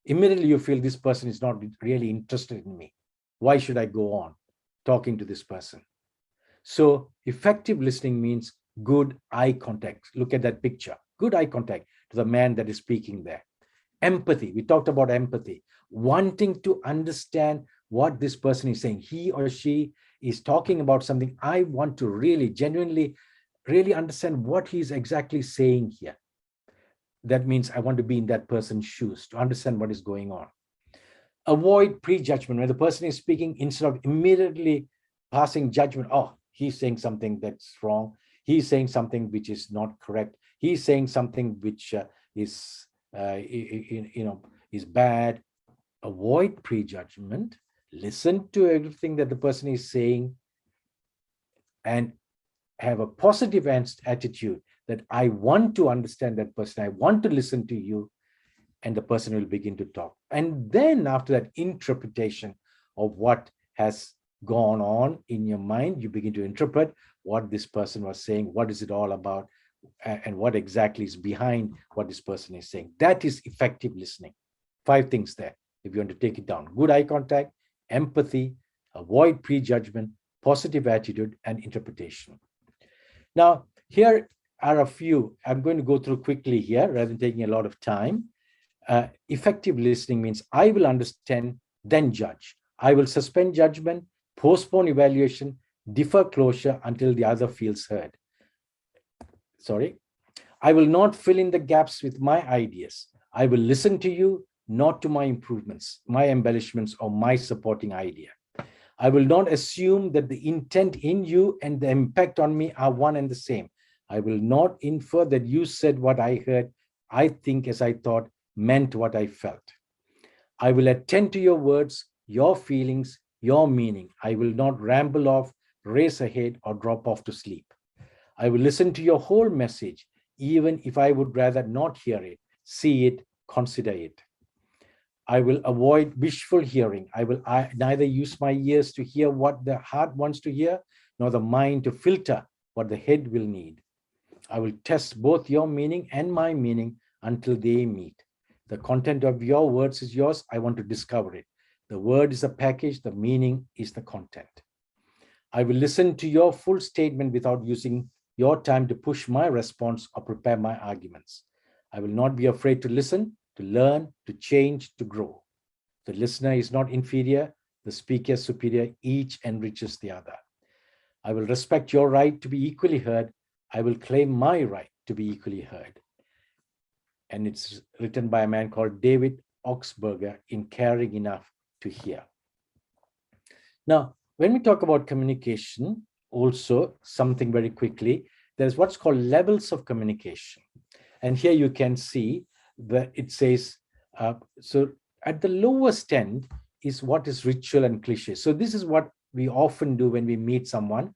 Immediately you feel this person is not really interested in me. Why should I go on talking to this person? So effective listening means good eye contact. Look at that picture. Good eye contact to the man that is speaking there. Empathy. We talked about empathy. Wanting to understand what this person is saying. He or she is talking about something. I want to really, genuinely, really understand what he's exactly saying here. That means I want to be in that person's shoes to understand what is going on. Avoid prejudgment. When the person is speaking, instead of immediately passing judgment, oh, he's saying something that's wrong. He's saying something which is not correct. He's saying something which is bad. Avoid prejudgment. Listen to everything that the person is saying and have a positive attitude that I want to understand that person. I want to listen to you, and the person will begin to talk. And then after that interpretation of what has gone on in your mind, you begin to interpret what this person was saying, what is it all about, and what exactly is behind what this person is saying. That is effective listening. 5 things there, if you want to take it down. Good eye contact, empathy, avoid prejudgment, positive attitude, and interpretation. Now, here are a few. I'm going to go through quickly here rather than taking a lot of time. Effective listening means I will understand, then judge. I will suspend judgment, postpone evaluation, defer closure until the other feels heard. I will not fill in the gaps with my ideas. I will listen to you, not to my improvements, my embellishments, or my supporting idea. I will not assume that the intent in you and the impact on me are one and the same. I will not infer that you said what I heard, I think as I thought, meant what I felt. I will attend to your words, your feelings, your meaning. I will not ramble off, race ahead, or drop off to sleep. I will listen to your whole message, even if I would rather not hear it, see it, consider it. I will avoid wishful hearing. I will neither use my ears to hear what the heart wants to hear, nor the mind to filter what the head will need. I will test both your meaning and my meaning until they meet. The content of your words is yours. I want to discover it. The word is a package. The meaning is the content. I will listen to your full statement without using your time to push my response or prepare my arguments. I will not be afraid to listen, to learn, to change, to grow. The listener is not inferior, the speaker is superior, each enriches the other. I will respect your right to be equally heard. I will claim my right to be equally heard. And it's written by a man called David Oxberger in Caring Enough to Hear. Now, when we talk about communication, also something very quickly, there's what's called levels of communication. And here you can see that it says, so at the lowest end is what is ritual and cliche. So this is what we often do when we meet someone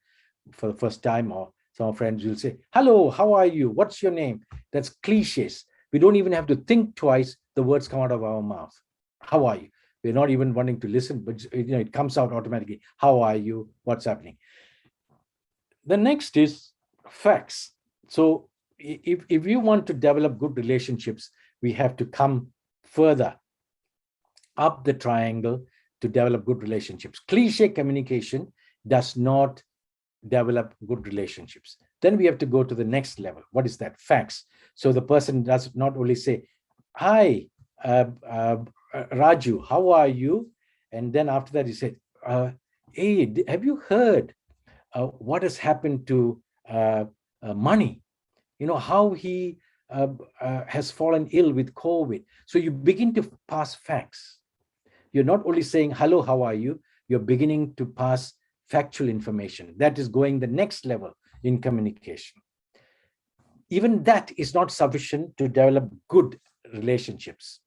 for the first time, or some friends will say, hello, how are you? What's your name? That's cliches. We don't even have to think twice. The words come out of our mouth. How are you? We're not even wanting to listen, but it comes out automatically. How are you? What's happening? The next is facts. So if you want to develop good relationships, we have to come further up the triangle to develop good relationships. Cliche communication does not develop good relationships. Then we have to go to the next level. What is that? Facts. So the person does not only say, hi, Raju, how are you? And then after that, he said, hey, have you heard what has happened to Money? How he has fallen ill with COVID. So you begin to pass facts. You're not only saying, hello, how are you? You're beginning to pass factual information. That is going the next level in communication. Even that is not sufficient to develop good relationships.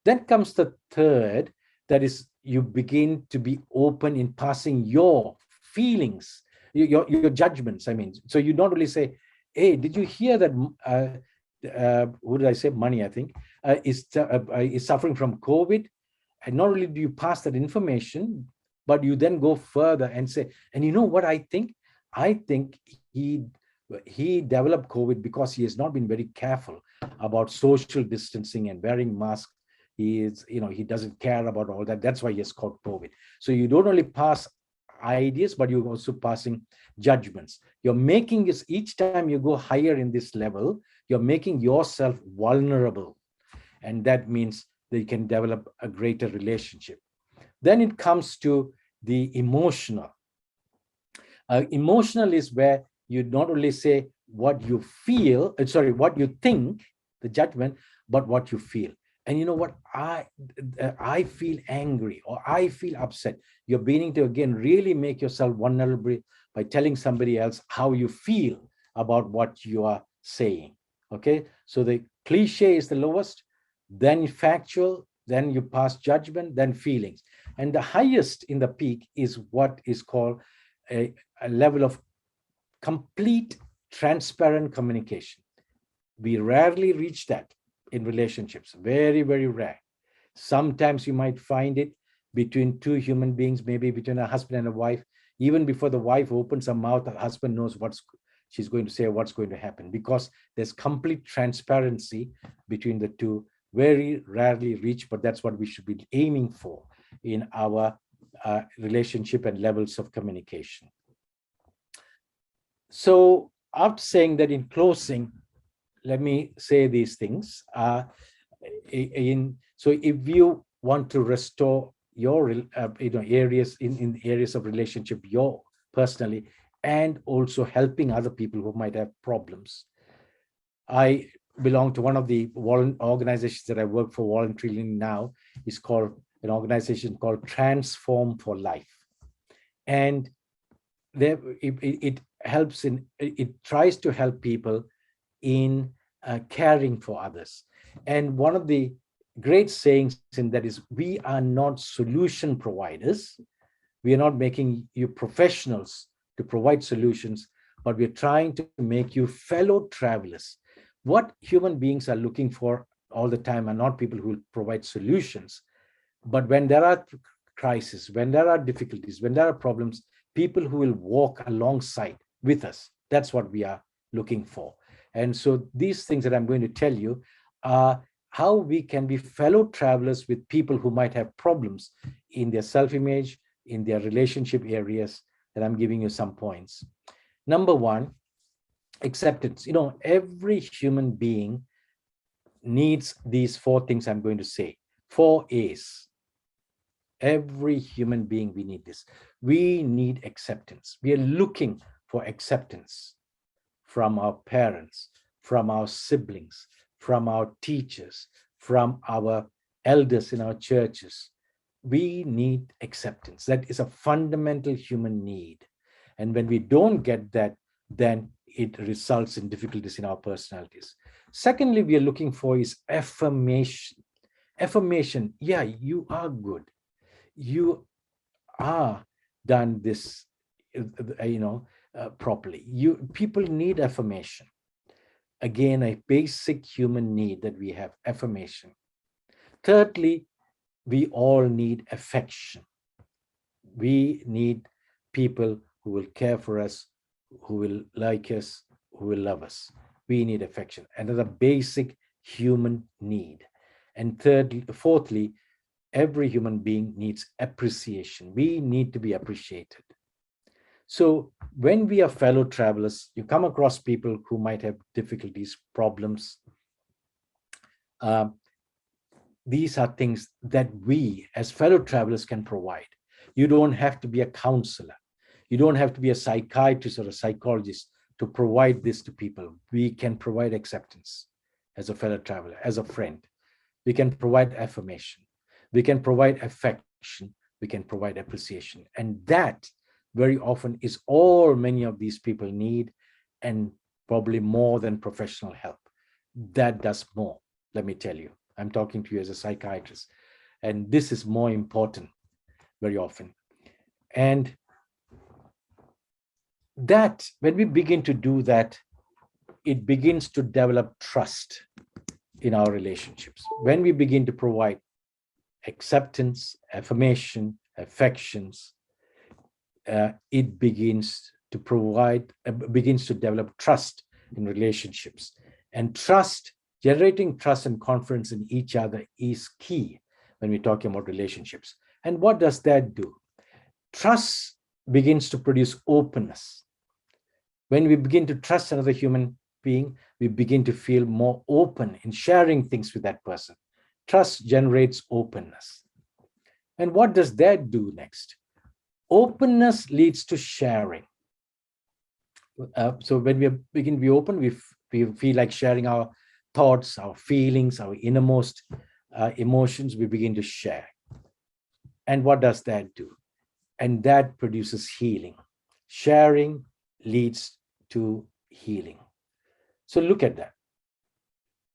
Then comes the third, that is, you begin to be open in passing your feelings, your judgments. I mean, so you not only say, hey, did you hear that, who did I say? Money, I think, is suffering from COVID. And not only do you pass that information, but you then go further and say, and you know what I think? I think he developed COVID because he has not been very careful about social distancing and wearing masks. He doesn't care about all that. That's why he has caught COVID. So you don't only pass ideas, but you're also passing judgments. You're making this, each time you go higher in this level, you're making yourself vulnerable. And that means that you can develop a greater relationship. Then it comes to the emotional. Emotional is where you not only say what you feel, what you think, the judgment, but what you feel. And you know what, I feel angry, or I feel upset. You're beginning to, again, really make yourself vulnerable by telling somebody else how you feel about what you are saying. Okay, so the cliche is the lowest, then factual, then you pass judgment, then feelings. And the highest in the peak is what is called a level of complete transparent communication. We rarely reach that in relationships, very, very rare. Sometimes you might find it between two human beings, maybe between a husband and a wife. Even before the wife opens her mouth, the husband knows what she's going to say, what's going to happen, because there's complete transparency between the two. Very rarely reached, but that's what we should be aiming for in our relationship and levels of communication. So after saying that, in closing, let me say these things. So if you want to restore your areas in areas of relationship, your personally, and also helping other people who might have problems. I belong to one of the organizations that I work for voluntarily now. Is called an organization called Transform for Life, and there it helps in, it tries to help people in caring for others. And one of the great sayings in that is, we are not solution providers. We are not making you professionals to provide solutions, but we're trying to make you fellow travelers. What human beings are looking for all the time are not people who will provide solutions, but when there are crises, when there are difficulties, when there are problems, people who will walk alongside with us. That's what we are looking for. And so these things that I'm going to tell you are how we can be fellow travelers with people who might have problems in their self-image, in their relationship areas, that I'm giving you some points. Number one, acceptance. Every human being needs these 4 things I'm going to say. 4 A's. Every human being, we need this. We need acceptance. We are looking for acceptance from our parents, from our siblings, from our teachers, from our elders in our churches. We need acceptance. That is a fundamental human need. And when we don't get that, then it results in difficulties in our personalities. Secondly, we are looking for is affirmation. Affirmation, yeah, you are good. You are done this, properly. People need affirmation. Again, a basic human need that we have, affirmation. Thirdly, we all need affection. We need people who will care for us, who will like us, who will love us. We need affection. Another basic human need. And fourthly, every human being needs appreciation. We need to be appreciated. So when we are fellow travelers, you come across people who might have difficulties, problems. These are things that we as fellow travelers can provide. You don't have to be a counselor. You don't have to be a psychiatrist or a psychologist to provide this to people. We can provide acceptance as a fellow traveler, as a friend. We can provide affirmation. We can provide affection. We can provide appreciation. And that very often is all many of these people need, and probably more than professional help. That does more, let me tell you. I'm talking to you as a psychiatrist. And this is more important very often. And that, when we begin to do that, it begins to develop trust in our relationships. When we begin to provide acceptance, affirmation, affections, it begins to develop trust in relationships. And generating trust and confidence in each other is key when we're talking about relationships. And what does that do? Trust begins to produce openness. When we begin to trust another human being, we begin to feel more open in sharing things with that person. Trust generates openness. And what does that do next? Openness leads to sharing. So when we begin to be open, we feel like sharing our thoughts, our feelings, our innermost emotions. We begin to share. And what does that do? And that produces healing. Sharing leads to healing. So look at that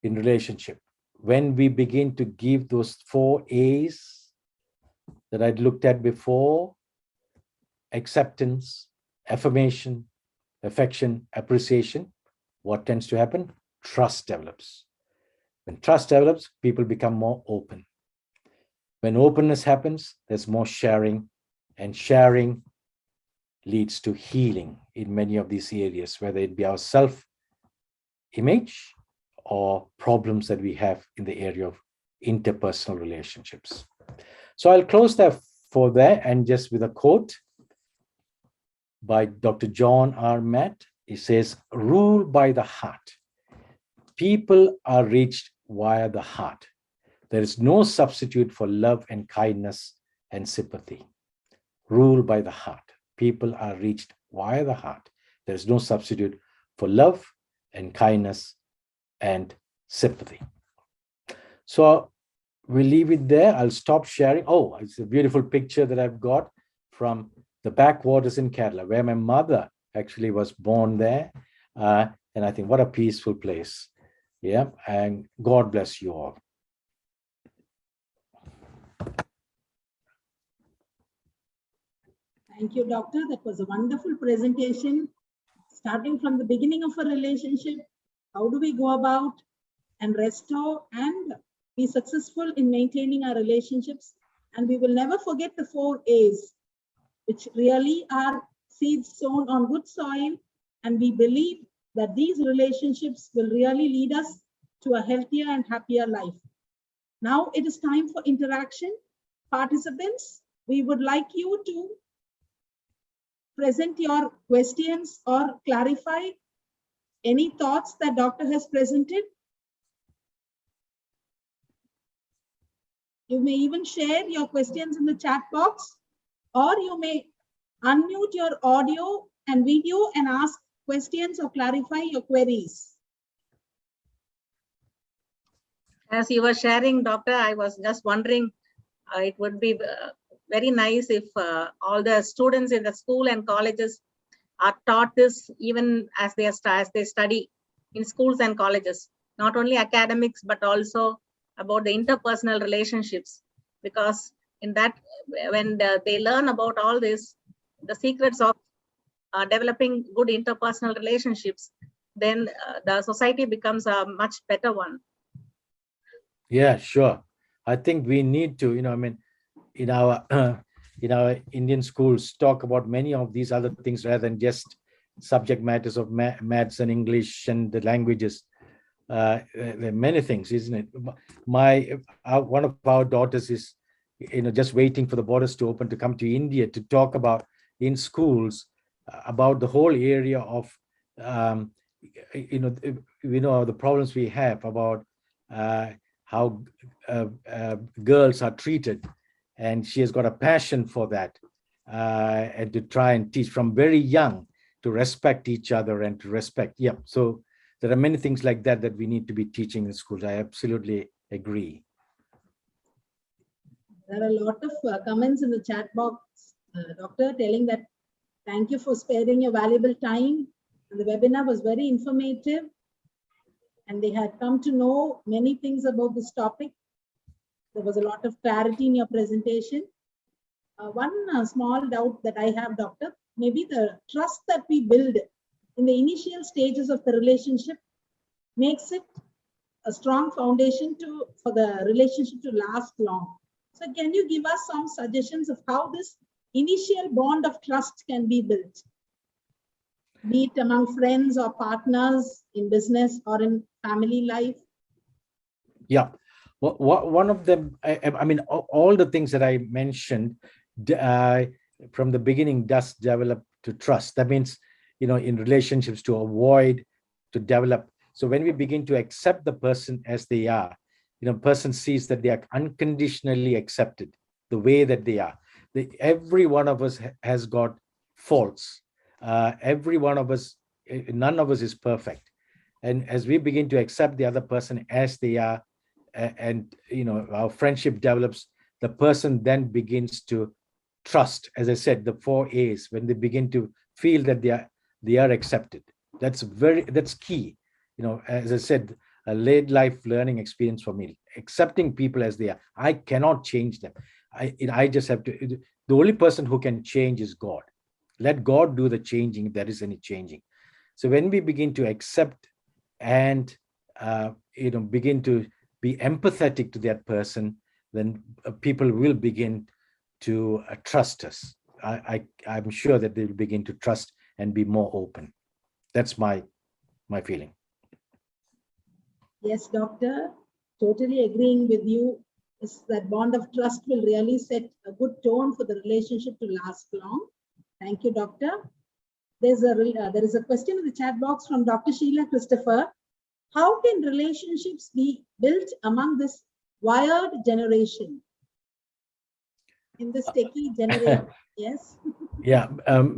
in relationship. When we begin to give those 4 A's that I'd looked at before, acceptance, affirmation, affection, appreciation, what tends to happen? Trust develops. When trust develops, people become more open. When openness happens, there's more sharing, and sharing leads to healing in many of these areas, whether it be our self-image or problems that we have in the area of interpersonal relationships. So I'll close that for there, and just with a quote by Dr. John R. Matt. He says, "Rule by the heart. People are reached via the heart. There is no substitute for love and kindness and sympathy." Rule by the heart. People are reached via the heart. There is no substitute for love and kindness and sympathy. So we'll leave it there. I'll stop sharing. Oh, it's a beautiful picture that I've got from the backwaters in Kerala, where my mother actually was born there. And I think what a peaceful place. Yeah, and God bless you all. Thank you, Doctor. That was a wonderful presentation. Starting from the beginning of a relationship, how do we go about and restore and be successful in maintaining our relationships? And we will never forget the 4 A's, which really are seeds sown on good soil. And we believe that these relationships will really lead us to a healthier and happier life. Now it is time for interaction. Participants, we would like you to present your questions or clarify any thoughts that Doctor has presented. You may even share your questions in the chat box, or you may unmute your audio and video and ask questions or clarify your queries. As you were sharing, Doctor, I was just wondering, it would be very nice if all the students in the school and colleges are taught this even as they study in schools and colleges, not only academics, but also about the interpersonal relationships. Because in that, when they learn about all this, the secrets of developing good interpersonal relationships, then the society becomes a much better one. Yeah, sure. I think we need to, I mean, in our Indian schools, talk about many of these other things rather than just subject matters of maths and English and the languages. There are many things, isn't it? One of our daughters is, just waiting for the borders to open to come to India to talk about in schools about the whole area of, the problems we have about how girls are treated, and she has got a passion for that, and to try and teach from very young to respect each other and to respect. Yeah, so there are many things like that that we need to be teaching in schools. I absolutely agree. There are a lot of comments in the chat box, Doctor, telling that thank you for sparing your valuable time. And the webinar was very informative, and they had come to know many things about this topic. There was a lot of clarity in your presentation. One small doubt that I have, Doctor, maybe the trust that we build in the initial stages of the relationship makes it a strong foundation for the relationship to last long. So can you give us some suggestions of how this initial bond of trust can be built, be it among friends or partners, in business or in family life? Yeah, one of them, I mean, all the things that I mentioned from the beginning does develop to trust. That means, in relationships, to avoid, to develop. So when we begin to accept the person as they are, person sees that they are unconditionally accepted the way that they are. Every one of us has got faults. Every one of us, none of us is perfect. And as we begin to accept the other person as they are, and our friendship develops, the person then begins to trust. As I said, the 4 A's, when they begin to feel that they are accepted. That's key. As I said, a late life learning experience for me, accepting people as they are. I cannot change them. I just have to. The only person who can change is God. Let God do the changing if there is any changing. So when we begin to accept and begin to be empathetic to that person, then people will begin to trust us. I'm sure that they will begin to trust and be more open. That's my feeling. Yes, Doctor, totally agreeing with you. Is that bond of trust will really set a good tone for the relationship to last long. Thank you, Doctor. There is a question in the chat box from Dr. Sheila Christopher. How can relationships be built among this wired generation? In this techie generation, yes? Yeah,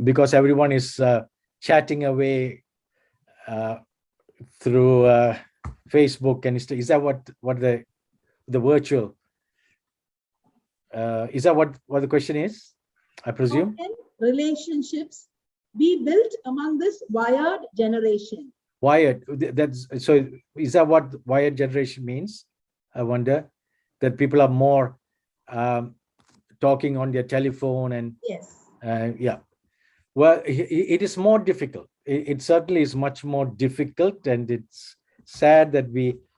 because everyone is chatting away through Facebook and is that what the virtual is that what the question is, I presume? How can relationships be built among this wired generation? Wired, so is that what wired generation means? I wonder that people are more talking on their telephone and yes. Yeah. Well, it is more difficult. It certainly is much more difficult, and it's sad that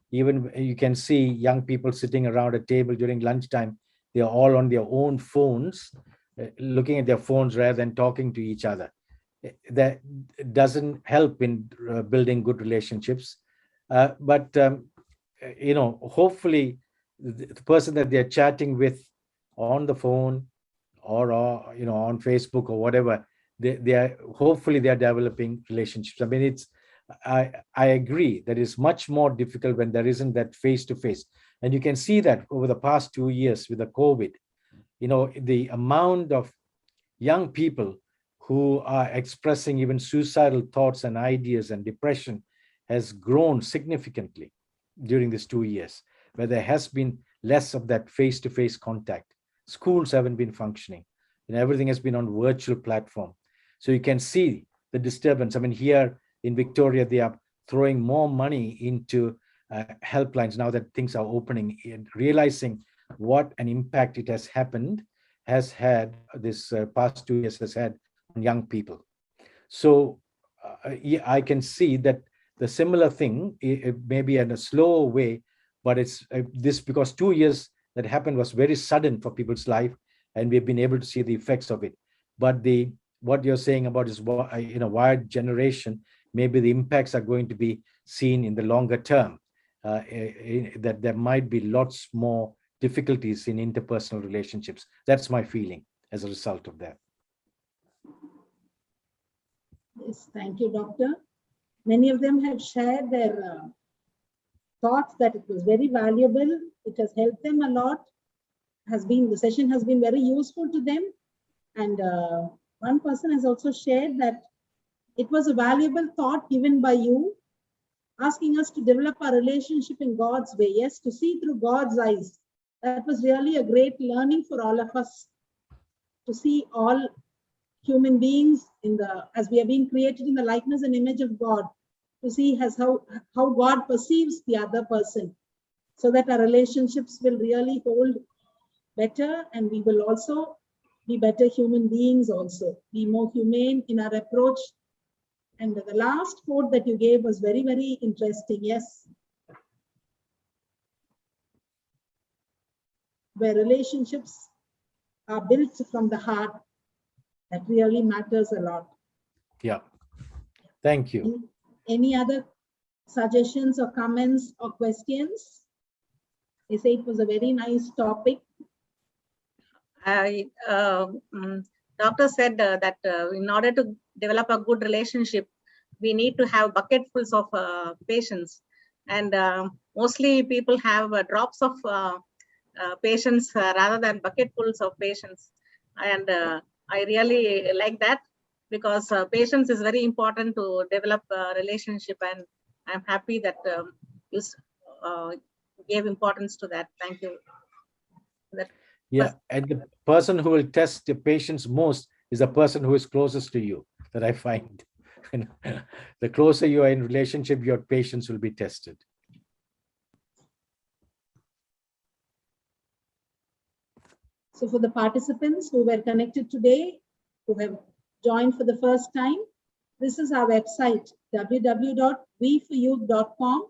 you can see young people sitting around a table during lunchtime. They are all on their own phones, looking at their phones rather than talking to each other. That doesn't help in building good relationships. But hopefully, the person that they're chatting with on the phone or on Facebook or whatever, they are hopefully they are developing relationships. I mean, I agree that it's much more difficult when there isn't that face-to-face. And you can see that over the past 2 years with the COVID, the amount of young people who are expressing even suicidal thoughts and ideas and depression has grown significantly during these 2 years, where there has been less of that face-to-face contact. Schools haven't been functioning, and everything has been on virtual platform. So you can see the disturbance. I mean, here in Victoria, they are throwing more money into helplines now that things are opening, and realizing what an impact it has had this past 2 years has had on young people. So yeah, I can see that the similar thing, it may be in a slower way, but it's this because 2 years that happened was very sudden for people's life, and we've been able to see the effects of it. But what you're saying about is wired generation, maybe the impacts are going to be seen in the longer term, that there might be lots more difficulties in interpersonal relationships. That's my feeling as a result of that. Yes, thank you, Doctor. Many of them have shared their thoughts that it was very valuable. It has helped them a lot. The session has been very useful to them. And one person has also shared that it was a valuable thought given by you, asking us to develop our relationship in God's way. Yes, to see through God's eyes. That was really a great learning for all of us, to see all human beings as we are being created in the likeness and image of God, to see how God perceives the other person, so that our relationships will really hold better, and we will also be better human beings, also be more humane in our approach. And the last quote that you gave was very, very interesting. Yes, where relationships are built from the heart, that really matters a lot. Yeah, thank you. Any other suggestions or comments or questions? They say it was a very nice topic. Doctor said that in order to develop a good relationship, we need to have bucketfuls of patience, and mostly people have drops of patience rather than bucketfuls of patience. And I really like that, because patience is very important to develop a relationship, and I'm happy that you gave importance to that. Thank you. Yeah, and the person who will test the patience most is the person who is closest to you, that I find. The closer you are in relationship, your patience will be tested. So for the participants who were connected today, who have joined for the first time, this is our website, www.weforyouth.com.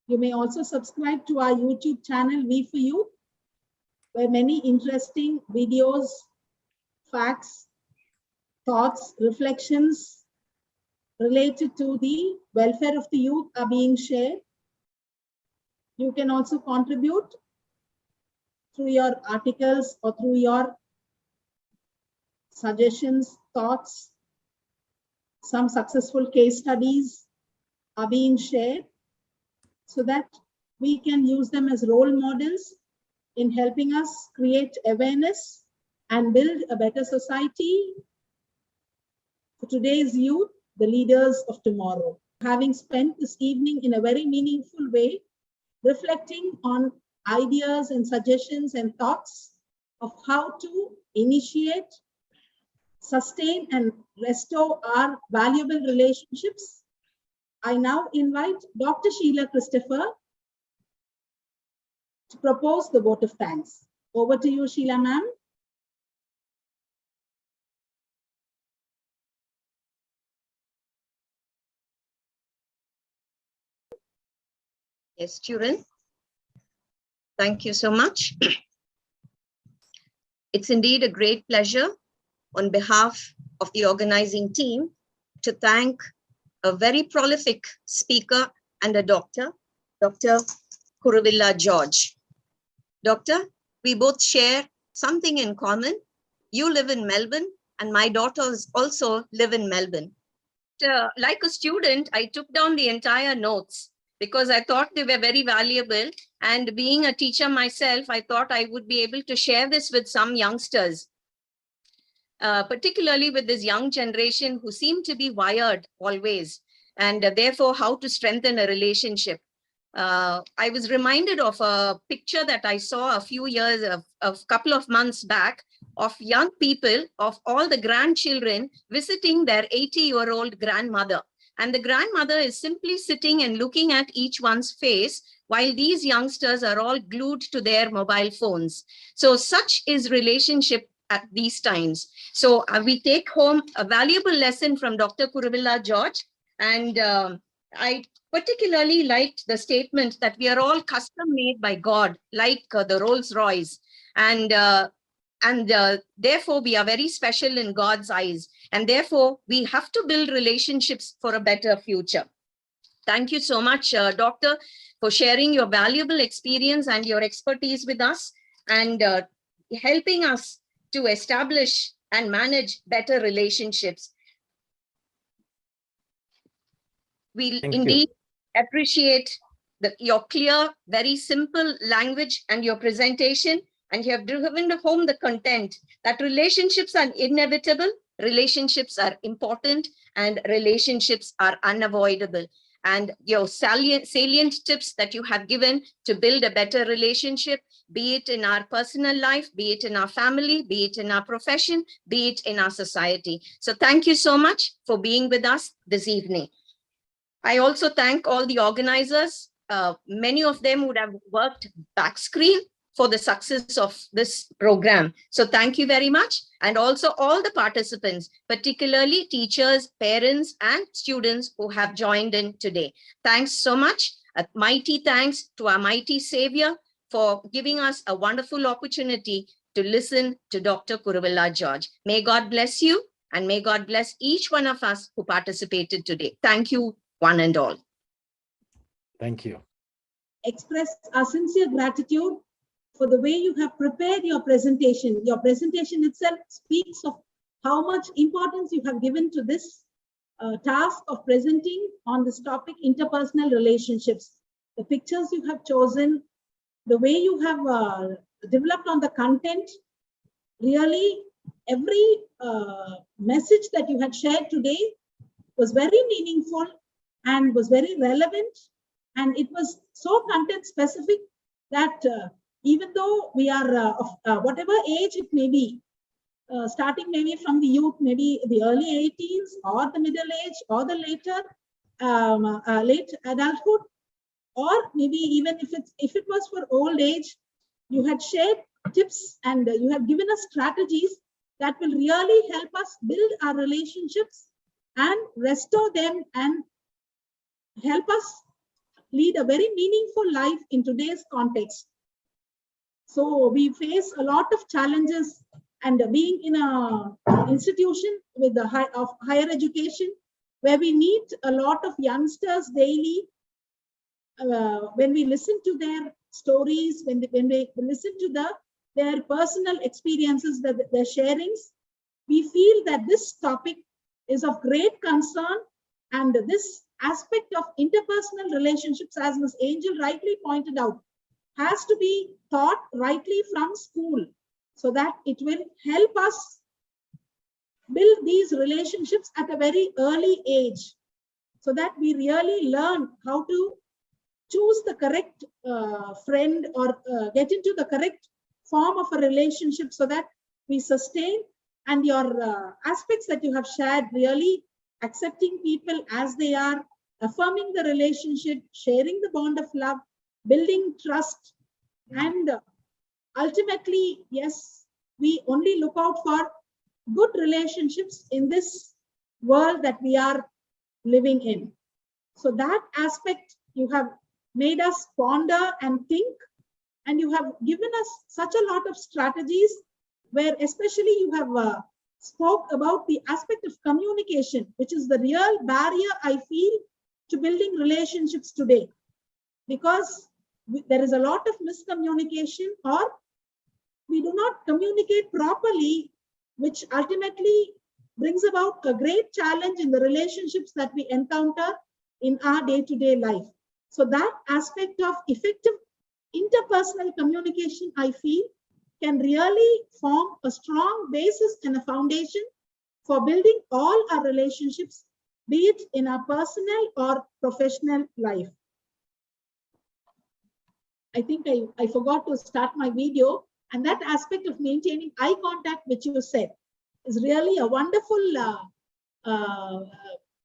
You may also subscribe to our YouTube channel, We For Youth, where many interesting videos, facts, thoughts, reflections related to the welfare of the youth are being shared. You can also contribute through your articles or through your suggestions, thoughts. Some successful case studies are being shared, so that we can use them as role models in helping us create awareness and build a better society for today's youth, the leaders of tomorrow. Having spent this evening in a very meaningful way, reflecting on ideas and suggestions and thoughts of how to initiate, sustain, and restore our valuable relationships, I now invite Dr. Sheila Christopher to propose the vote of thanks. Over to you, Sheila ma'am. Yes, children. Thank you so much. It's indeed a great pleasure on behalf of the organizing team to thank a very prolific speaker and a doctor, Dr. Kuruvilla George. Doctor, we both share something in common. You live in Melbourne and my daughters also live in Melbourne. Like a student, I took down the entire notes because I thought they were very valuable. And being a teacher myself, I thought I would be able to share this with some youngsters, particularly with this young generation who seem to be wired always, and therefore how to strengthen a relationship. I was reminded of a picture that I saw a couple of months back, of young people, of all the grandchildren visiting their 80-year-old grandmother. And the grandmother is simply sitting and looking at each one's face while these youngsters are all glued to their mobile phones. So such is relationship at these times. So we take home a valuable lesson from Dr. Kuruvilla George. And I particularly liked the statement that we are all custom made by God, like the Rolls Royce. And therefore we are very special in God's eyes. And therefore we have to build relationships for a better future. Thank you so much, Doctor, for sharing your valuable experience and your expertise with us, and helping us to establish and manage better relationships. We indeed appreciate your clear, very simple language and your presentation, and you have driven home the content that relationships are inevitable, relationships are important, and relationships are unavoidable. And your salient tips that you have given to build a better relationship, be it in our personal life, be it in our family, be it in our profession, be it in our society. So thank you so much for being with us this evening. I also thank all the organizers. Many of them would have worked back screen for the success of this program. So thank you very much. And also all the participants, particularly teachers, parents, and students who have joined in today. Thanks so much. A mighty thanks to our mighty Savior for giving us a wonderful opportunity to listen to Dr. Kuruvilla George. May God bless you, and may God bless each one of us who participated today. Thank you, one and all. Thank you. Express our sincere gratitude for the way you have prepared your presentation. Your presentation itself speaks of how much importance you have given to this task of presenting on this topic, interpersonal relationships. The pictures you have chosen, the way you have developed on the content, really every message that you had shared today was very meaningful and was very relevant, and it was so content specific that even though we are of whatever age it may be, starting maybe from the youth, maybe the early 80s or the middle age or the later late adulthood, or maybe even if it was for old age, you had shared tips and you have given us strategies that will really help us build our relationships and restore them and help us lead a very meaningful life in today's context. So we face a lot of challenges, and being in an institution with the higher education, where we meet a lot of youngsters daily, when we listen to their stories, when we listen to their personal experiences, their sharings, we feel that this topic is of great concern, and this aspect of interpersonal relationships, as Ms. Angel rightly pointed out, has to be taught rightly from school, so that it will help us build these relationships at a very early age, so that we really learn how to choose the correct friend, or get into the correct form of a relationship, so that we sustain. And your aspects that you have shared, really accepting people as they are, affirming the relationship, sharing the bond of love, building trust, and ultimately, yes, we only look out for good relationships in this world that we are living in. So that aspect you have made us ponder and think, and you have given us such a lot of strategies, where especially you have spoke about the aspect of communication, which is the real barrier, I feel, to building relationships today, because there is a lot of miscommunication, or we do not communicate properly, which ultimately brings about a great challenge in the relationships that we encounter in our day-to-day life. So that aspect of effective interpersonal communication, I feel, can really form a strong basis and a foundation for building all our relationships, be it in our personal or professional life. I think I forgot to start my video, and that aspect of maintaining eye contact, which you said, is really a wonderful,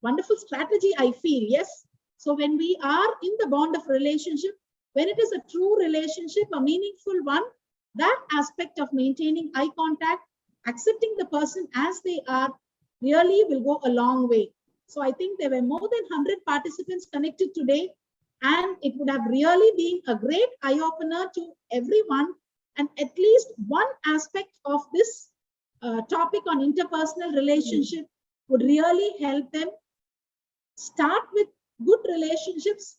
wonderful strategy, I feel. Yes. So when we are in the bond of relationship, when it is a true relationship, a meaningful one, that aspect of maintaining eye contact, accepting the person as they are, really will go a long way. So I think there were more than 100 participants connected today, and it would have really been a great eye-opener to everyone. And at least one aspect of this topic on interpersonal relationship would really help them start with good relationships,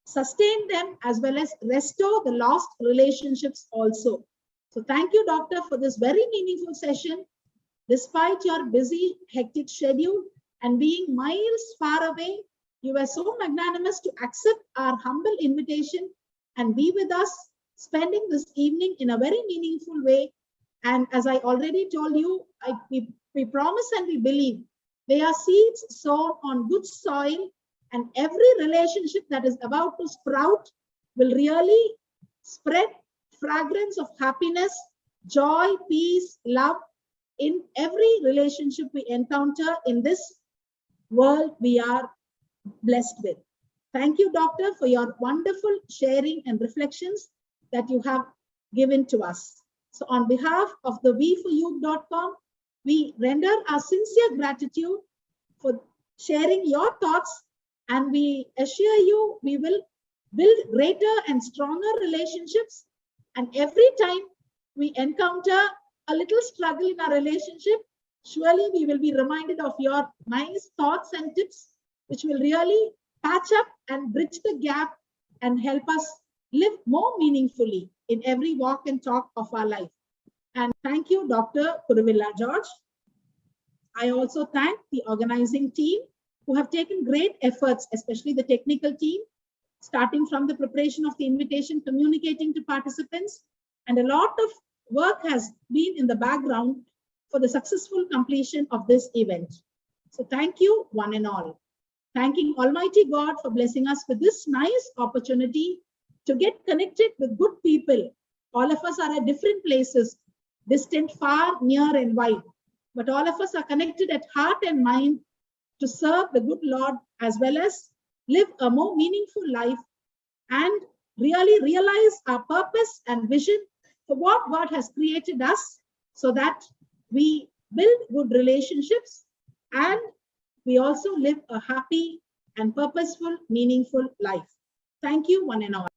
sustain them, as well as restore the lost relationships also. So thank you, Doctor, for this very meaningful session. Despite your busy, hectic schedule and being miles far away, you were so magnanimous to accept our humble invitation and be with us, spending this evening in a very meaningful way. And as I already told you, we promise and we believe they are seeds sown on good soil, and every relationship that is about to sprout will really spread fragrance of happiness, joy, peace, love in every relationship we encounter in this world we are blessed with. Thank you, Doctor, for your wonderful sharing and reflections that you have given to us. So on behalf of the we4youth.com, we render our sincere gratitude for sharing your thoughts, and we assure you we will build greater and stronger relationships. And every time we encounter a little struggle in our relationship, surely we will be reminded of your nice thoughts and tips, which will really patch up and bridge the gap and help us live more meaningfully in every walk and talk of our life. And thank you, Dr. Kuruvilla George. I also thank the organizing team who have taken great efforts, especially the technical team, starting from the preparation of the invitation, communicating to participants, and a lot of work has been in the background for the successful completion of this event. So thank you, one and all. Thanking Almighty God for blessing us with this nice opportunity to get connected with good people. All of us are at different places, distant, far, near, and wide. But all of us are connected at heart and mind to serve the good Lord, as well as live a more meaningful life and really realize our purpose and vision for what God has created us, so that we build good relationships and we also live a happy and purposeful, meaningful life. Thank you, one and all.